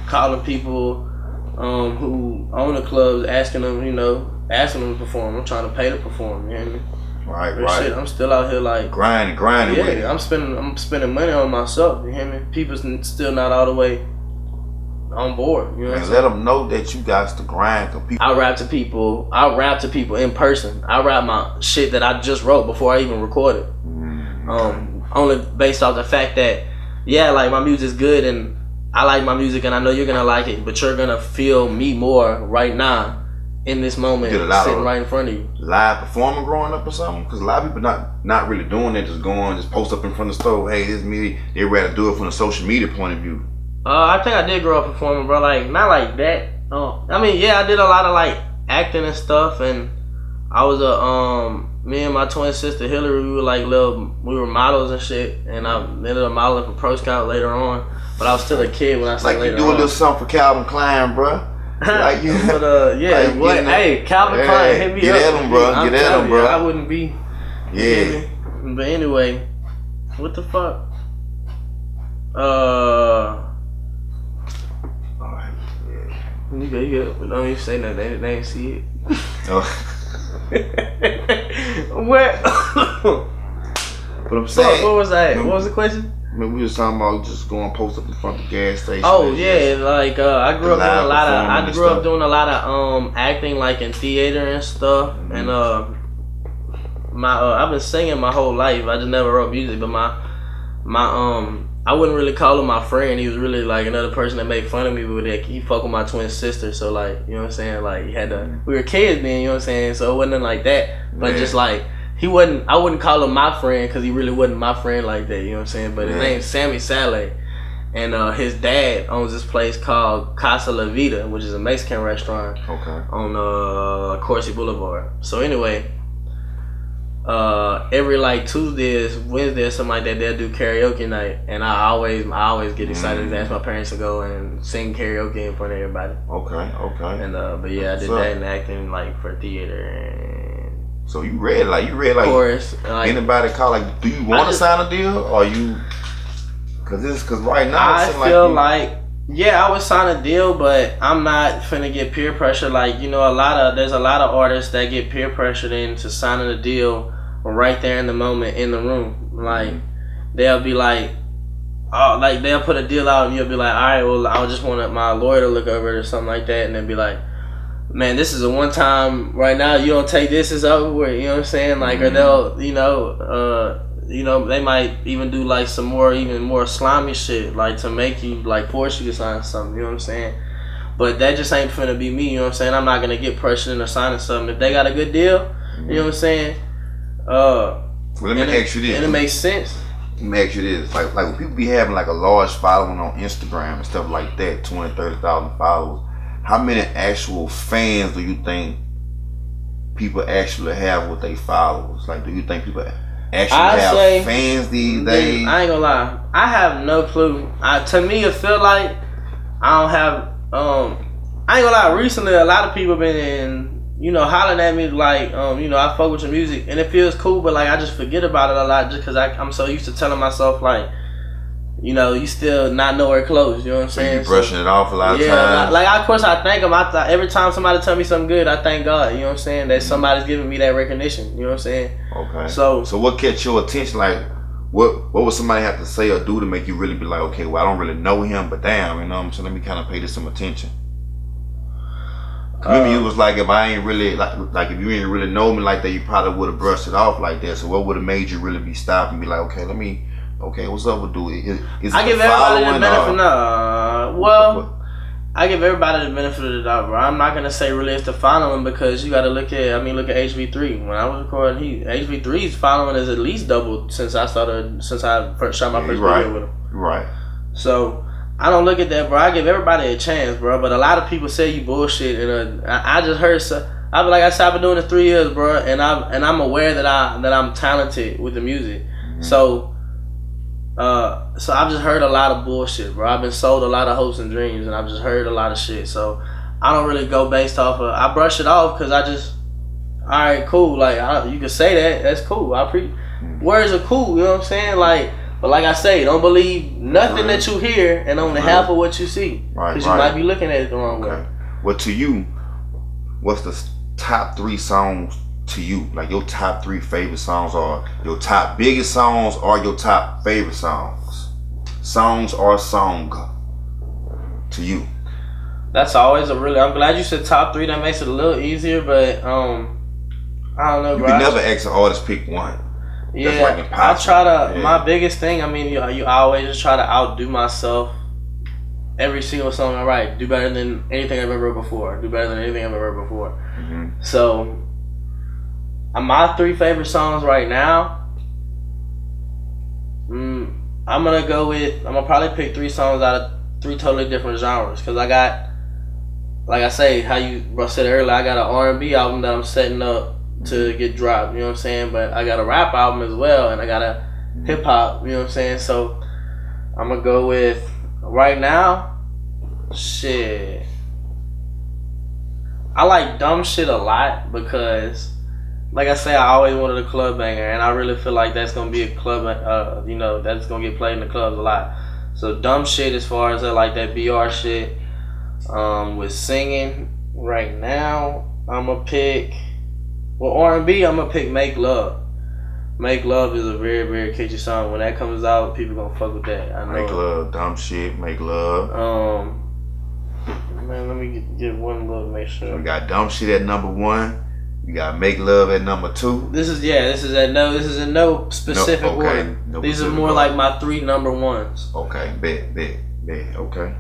Speaker 1: calling people who own the clubs, asking them to perform. I'm trying to pay to perform. You hear me?
Speaker 3: Right.
Speaker 1: Shit, I'm still out here like
Speaker 3: grinding.
Speaker 1: Yeah,
Speaker 3: with it.
Speaker 1: I'm spending money on myself. You hear me? People's still not all the way on board. You know what I'm saying?
Speaker 3: Let them know that you got to grind.
Speaker 1: I rap to people in person. I rap my shit that I just wrote before I even recorded. Only based off the fact that like my music's good and I like my music and I know you're gonna like it, but you're gonna feel me more right now in this moment, sitting right in front of you.
Speaker 3: Live performing growing up or something? Because a lot of people not really doing that, just post up in front of the stove, hey, this is me. They rather do it from a social media point of view.
Speaker 1: I think I did grow up performing, bro. Like, not like that. I mean, yeah, I did a lot of like acting and stuff, and I was me and my twin sister Hillary, we were models and shit, and I ended up modeling for Pro Scout later on, but I was still a kid when I started later on.
Speaker 3: Like you do a little something for Calvin Klein, bro. Like you,
Speaker 1: but hey, Calvin Klein, hit me
Speaker 3: get
Speaker 1: up.
Speaker 3: At him, bro. Get at him, bro.
Speaker 1: I wouldn't be.
Speaker 3: Yeah.
Speaker 1: But anyway, what the fuck? You good. Don't even say nothing. They ain't see it.
Speaker 3: Oh.
Speaker 1: What?
Speaker 3: But I'm saying,
Speaker 1: what was that? What was the question?
Speaker 3: I mean, we was talking about just going post up in front of the gas station.
Speaker 1: Oh yeah, like I grew up doing a lot of acting, like in theater and stuff, and I've been singing my whole life. I just never wrote music, but my I wouldn't really call him my friend. He was really like another person that made fun of me, but he fucked with my twin sister. So like, you know what I'm saying? Like we were kids then, you know what I'm saying? So it wasn't like that. But just like I wouldn't call him my friend because he really wasn't my friend like that, you know what I'm saying? But his name's Sammy Saleh. And his dad owns this place called Casa La Vida, which is a Mexican restaurant on Corsi Boulevard. So anyway, every like Tuesdays, Wednesdays, something like that, they'll do karaoke night, and I always get excited to ask my parents to go and sing karaoke in front of everybody.
Speaker 3: Okay.
Speaker 1: And but yeah, I did that and acting like for theater and.
Speaker 3: So you read like
Speaker 1: chorus,
Speaker 3: anybody call like, do you want to sign a deal or you? Cause right now
Speaker 1: I feel like I would sign a deal, but I'm not finna get peer pressure. Like, you know, there's a lot of artists that get peer pressured into signing a deal right there in the moment in the room. Like they'll be like, oh, like they'll put a deal out and you'll be like, all right, well, I just want my lawyer to look over it or something like that, and they'll be like, man, this is a one time. Right now, you don't take this, it's over with. You know what I'm saying? Like, or they'll, they might even do like some even more slimy shit, like to make you like force you to sign something. You know what I'm saying? But that just ain't finna be me. You know what I'm saying? I'm not gonna get pressured into signing something. If they got a good deal, you know what I'm saying?
Speaker 3: Well, let me ask you this.
Speaker 1: And it makes sense.
Speaker 3: Let me ask you this. Like when people be having like a large following on Instagram and stuff like that, 20, 30,000 followers. How many actual fans do you think people actually have with their followers? Like, do you think people actually have fans these days?
Speaker 1: I ain't gonna lie. I have no clue. To me, it feel like I don't have. I ain't gonna lie. Recently, a lot of people been, hollering at me like, I fuck with your music, and it feels cool, but like I just forget about it a lot just because I'm so used to telling myself like, you still not nowhere close. You know what I'm saying?
Speaker 3: You brushing it off a lot of times.
Speaker 1: Yeah, like of course I thank him. Every time somebody tell me something good, I thank God. You know what I'm saying? That somebody's giving me that recognition. You know what I'm saying?
Speaker 3: Okay.
Speaker 1: So
Speaker 3: what catch your attention? Like, what would somebody have to say or do to make you really be like, okay, well, I don't really know him, but damn, you know what I'm saying? Let me kind of pay this some attention. Maybe you was like, if I ain't really like if you ain't really know me like that, you probably would have brushed it off like that. So what would have made you really be stopped and be like, okay, what's up with dude? Is
Speaker 1: I give everybody the benefit. Well, I give everybody the benefit of the doubt, bro. I'm not gonna say really it's the following because you gotta look at look at HV3. When I was recording, HV3's following is at least doubled since I first shot my first video with him.
Speaker 3: Right.
Speaker 1: So I don't look at that, bro. I give everybody a chance, bro. But a lot of people say you bullshit, and I just heard. I be like I said, I've been doing it 3 years, bro, and I'm aware that I'm talented with the music. Mm-hmm. So I've just heard a lot of bullshit, bro. I've been sold a lot of hopes and dreams, and I've just heard a lot of shit. So I don't really go based off of. I brush it off because all right, cool. Like you can say that. That's cool. Words are cool. You know what I'm saying? Like. But like I say, don't believe nothing that you hear and only half of what you see. Right. Because you might be looking at it the wrong way.
Speaker 3: Well, to you, what's the top 3 songs to you? Like your top 3 favorite songs, or your top biggest songs, or your top favorite songs? Songs or song to you?
Speaker 1: That's always I'm glad you said top 3. That makes it a little easier, but I don't know, bro.
Speaker 3: You can never ask an artist pick one.
Speaker 1: Yeah, like I try to. Yeah. My biggest thing, you always just try to outdo myself. Every single song I write, do better than anything I've ever wrote before. Do better than anything I've ever wrote before. Mm-hmm. So, my 3 favorite songs right now. I'm gonna probably pick 3 songs out of 3 totally different genres because I got, like I say, how you said earlier, I got an R&B album that I'm setting up to get dropped, you know what I'm saying? But I got a rap album as well, and I got a hip hop, you know what I'm saying? So I'm gonna go with right now. Shit, I like Dumb Shit a lot because, like I say, I always wanted a club banger, and I really feel like that's gonna be a club, that's gonna get played in the clubs a lot. So Dumb Shit, as far as like that BR shit, with singing right now, I'm gonna pick. Well, R&B, I'm gonna pick "Make Love." "Make Love" is a very, very catchy song. When that comes out, people gonna fuck with that. I know.
Speaker 3: Make Love, Dumb Shit, Make Love.
Speaker 1: Man, let me get one look, make sure.
Speaker 3: We got Dumb Shit at number 1. We got Make Love at number 2.
Speaker 1: This is in no specific order. These are more like my 3 number ones.
Speaker 3: Okay, bet. Okay.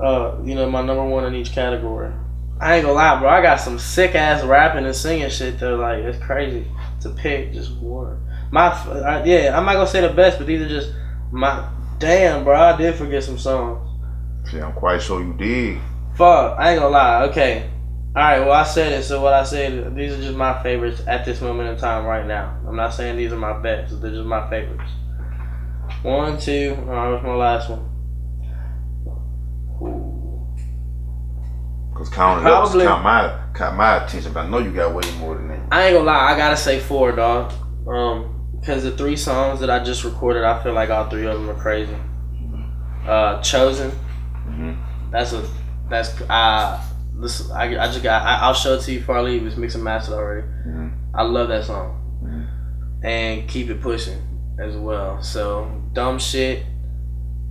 Speaker 1: My number 1 in each category. I ain't gonna lie, bro. I got some sick ass rapping and singing shit though. Like it's crazy to pick just one. I'm not gonna say the best, but these are just my. Damn, bro. I did forget some songs.
Speaker 3: See, I'm quite sure you did.
Speaker 1: Fuck, I ain't gonna lie. Okay, all right. Well, I said it. So what I said, these are just my favorites at this moment in time right now. I'm not saying these are my best. They're just my favorites. 1, 2. All right, what's my last one? Ooh.
Speaker 3: Cause caught my attention, but I know you got way more than that.
Speaker 1: I ain't gonna lie, I gotta say 4, dog. Cause the 3 songs that I just recorded, I feel like all 3 of them are crazy. Chosen. Mm-hmm. I'll show it to you before I leave. It's mixed and mastered already. Mm-hmm. I love that song. Mm-hmm. And Keep It Pushing as well. So Dumb Shit,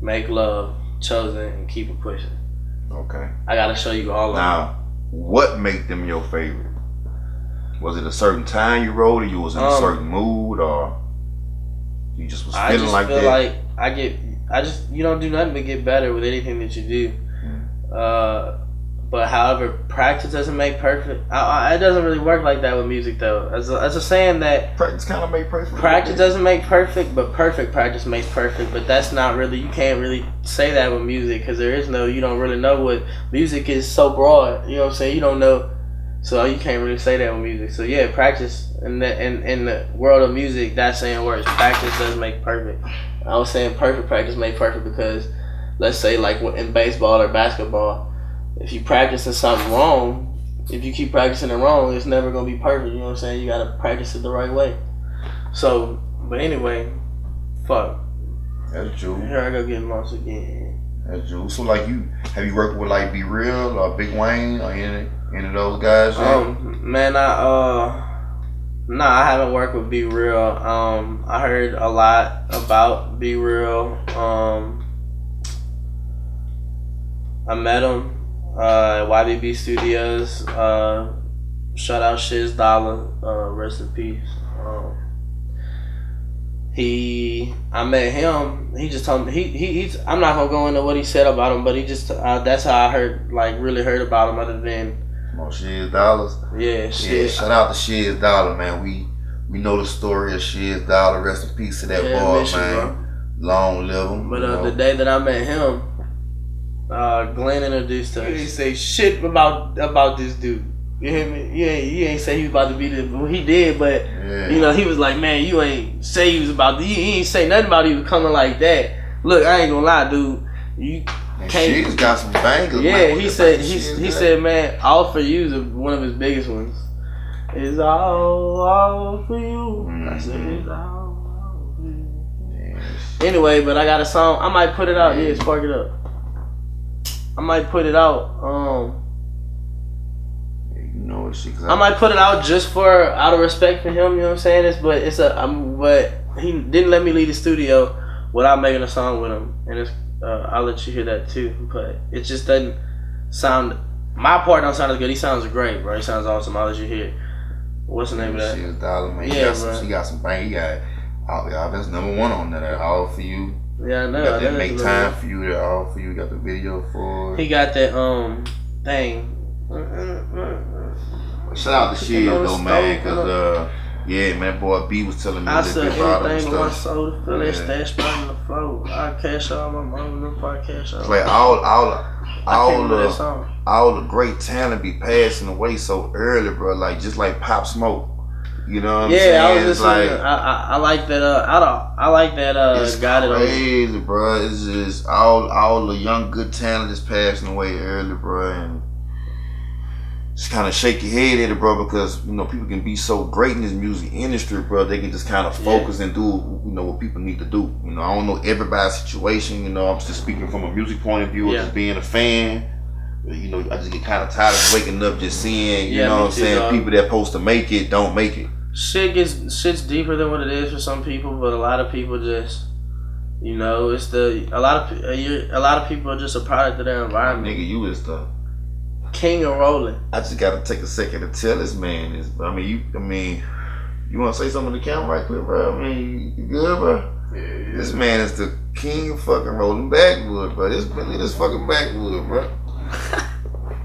Speaker 1: Make Love, Chosen, and Keep It Pushing.
Speaker 3: Okay.
Speaker 1: I gotta show you all of them.
Speaker 3: Now, what made them your favorite? Was it a certain time you wrote it? You was in a certain mood, or you just was feeling like that?
Speaker 1: I just feel like you don't do nothing but get better with anything that you do. Mm. But however, practice doesn't make perfect. It doesn't really work like that with music, though. As a saying that
Speaker 3: practice kind of make perfect.
Speaker 1: Practice doesn't make perfect, but perfect practice makes perfect. But that's not really. You can't really say that with music because you don't really know what music is so broad. You know what I'm saying? You don't know, so you can't really say that with music. So yeah, practice in the world of music, that saying works. Practice does make perfect. I was saying perfect practice make perfect because, let's say like in baseball or basketball. If you practicing something wrong, if you keep practicing it wrong, it's never gonna be perfect. You know what I'm saying? You gotta practice it the right way. So, but anyway, fuck.
Speaker 3: That's true.
Speaker 1: Here I go getting lost again.
Speaker 3: That's true. So, like, have you worked with like Be Real or Big Wayne or any of those guys?
Speaker 1: Man, I haven't worked with Be Real. I heard a lot about Be Real. I met him. YBB Studios, shout out Shiz Dollar, rest in peace. I met him. He just told me he's. I'm not gonna go into what he said about him, but he just that's how I really heard about him. Other than
Speaker 3: Shiz Dollars.
Speaker 1: Yeah, shit.
Speaker 3: Shout out to Shiz Dollar, man. We know the story of Shiz Dollar. Rest in peace to that boy, man.
Speaker 1: Bro.
Speaker 3: Long live him.
Speaker 1: But the day that I met him, Glenn introduced us. He didn't say shit about this dude. You hear me? He ain't say he was about to be the. Well, he did, but you know, he was like, man, you ain't say he was about to. He ain't say nothing about he was coming like that. Look, I ain't gonna lie, dude. You
Speaker 3: and
Speaker 1: can't.
Speaker 3: Shiz got some bangers.
Speaker 1: Yeah,
Speaker 3: man.
Speaker 1: he said, man, all for you is one of his biggest ones. It's all for you. I said, it's all for you. Anyway, but I got a song. I might put it out. Yeah, spark it up. I might put it out.
Speaker 3: You know what
Speaker 1: I might put it out just out of respect for him. You know what I'm saying? But he didn't let me leave the studio without making a song with him, and I'll let you hear that too. But it just doesn't sound. My part don't sound as good. He sounds great, bro. He sounds awesome. I'll let you hear it. What's the name of that?
Speaker 3: Shiz Dollar, man.
Speaker 1: Yeah,
Speaker 3: He got some bang. He got that's number one on that. All for you.
Speaker 1: Yeah, I know.
Speaker 3: Got that make time for you. That all for you. Got the video for it.
Speaker 1: He got that thing.
Speaker 3: Shout out to Shiz though, man, cause yeah, man, that boy B was telling me
Speaker 1: I
Speaker 3: a little
Speaker 1: said
Speaker 3: bit about him and
Speaker 1: anything on my
Speaker 3: stuff.
Speaker 1: soul to feel that stash spot on the floor. I cash out my mom before I cash out.
Speaker 3: It's like all the great talent be passing away so early, bro. Like just like Pop Smoke. You know what I'm saying?
Speaker 1: Yeah, I was just
Speaker 3: like
Speaker 1: I like that. I like that.
Speaker 3: it's
Speaker 1: guy that
Speaker 3: crazy, bro. It's just all the young good talent is passing away early, bro, and just kind of shake your head at it, bro, because you know people can be so great in this music industry, bro. They can just kind of focus and do what people need to do. You know, I don't know everybody's situation. You know, I'm just speaking from a music point of view, or just being a fan. You know, I just get kind of tired of waking up just seeing, you know what I'm saying, people that supposed to make it don't make it.
Speaker 1: Shit's deeper than what it is for some people, but a lot of people just, you know, a lot of people are just a product of their environment.
Speaker 3: Nigga, you is the
Speaker 1: king of rolling.
Speaker 3: I just gotta take a second to tell this man this. You want to say something to the camera right quick, bro? I mean, you good, bro? Yeah. This man is the king of fucking rolling backwood, bro. This fucking backwood, bro.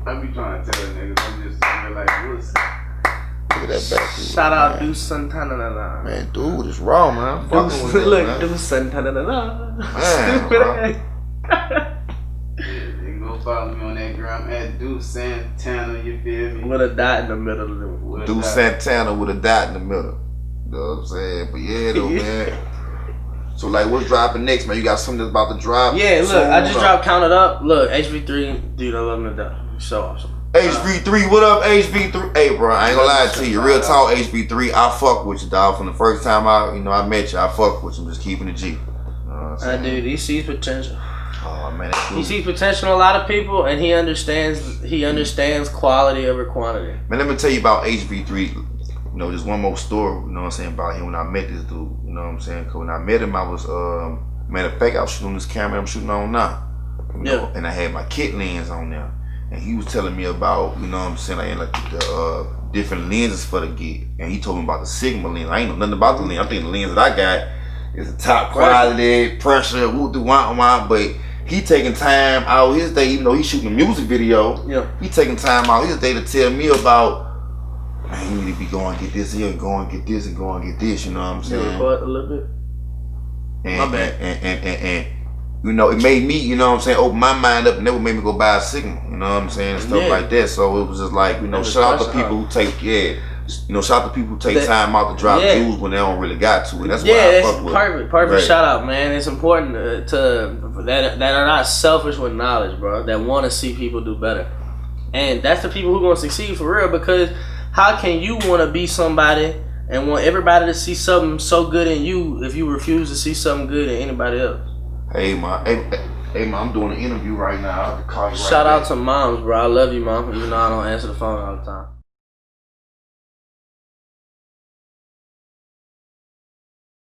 Speaker 4: I be trying to tell niggas, I'm just like, what's
Speaker 3: Look at that backwood.
Speaker 1: Shout out Deuce Santana.
Speaker 3: Man, dude, it's raw, man. Fucking with
Speaker 1: look,
Speaker 3: man.
Speaker 1: Deuce Santana.
Speaker 3: Man, bro.
Speaker 4: Go follow me on that gram at Deuce Santana, you feel me?
Speaker 1: With a dot in the middle of it.
Speaker 3: Deuce Santana with a dot in the middle. You know what I'm saying? But yeah, though, man. So, like, what's dropping next, man? You got something that's about to drop?
Speaker 1: Yeah, look, I just dropped Count It Up. Look, HV3, dude, I love him to death. He's so awesome.
Speaker 3: HV3, what up, HV3? Hey, bro, I ain't gonna lie to you. Real talk, HV3, I fuck with you, dog. From the first time I met you, I fuck with you. I'm just keeping it G. You know what I'm saying?
Speaker 1: Dude, he sees potential.
Speaker 3: Oh, man.
Speaker 1: He sees potential in a lot of people, and he understands quality over quantity.
Speaker 3: Man, let me tell you about HV3. You know, just one more story, you know what I'm saying, about him when I met this dude. You know what I'm saying? Because when I met him, I was, matter of fact, I was shooting on this camera I'm shooting on now. You know, and I had my kit lens on there. And he was telling me about, you know what I'm saying, like the different lenses for the gig. And he told me about the Sigma lens. I ain't know nothing about the lens. I think the lens that I got is the top quality, pressure, but he taking time out his day, even though he's shooting a music video. Yeah. He taking time out his day to tell me about, man, you need to be going and get this here and go and get this and go and get this, you know what I'm saying?
Speaker 1: But a little bit.
Speaker 3: And you know, it made me, you know what I'm saying, open my mind up, and that would make me go buy a Sigma, you know what I'm saying, and stuff like that. So it was just like, you know, shout out to people who take, shout out to people who take time out to drop views when they don't really got to, and that's why I fuck with.
Speaker 1: Perfect shout out, man. It's important that are not selfish with knowledge, bro, that want to see people do better. And that's the people who going to succeed for real, because how can you want to be somebody and want everybody to see something so good in you if you refuse to see something good in anybody else?
Speaker 3: Hey, man, I'm doing an interview right now. I'll call you right
Speaker 1: Shout out to moms, bro. I love you, mom. Even though I don't answer the phone all the time.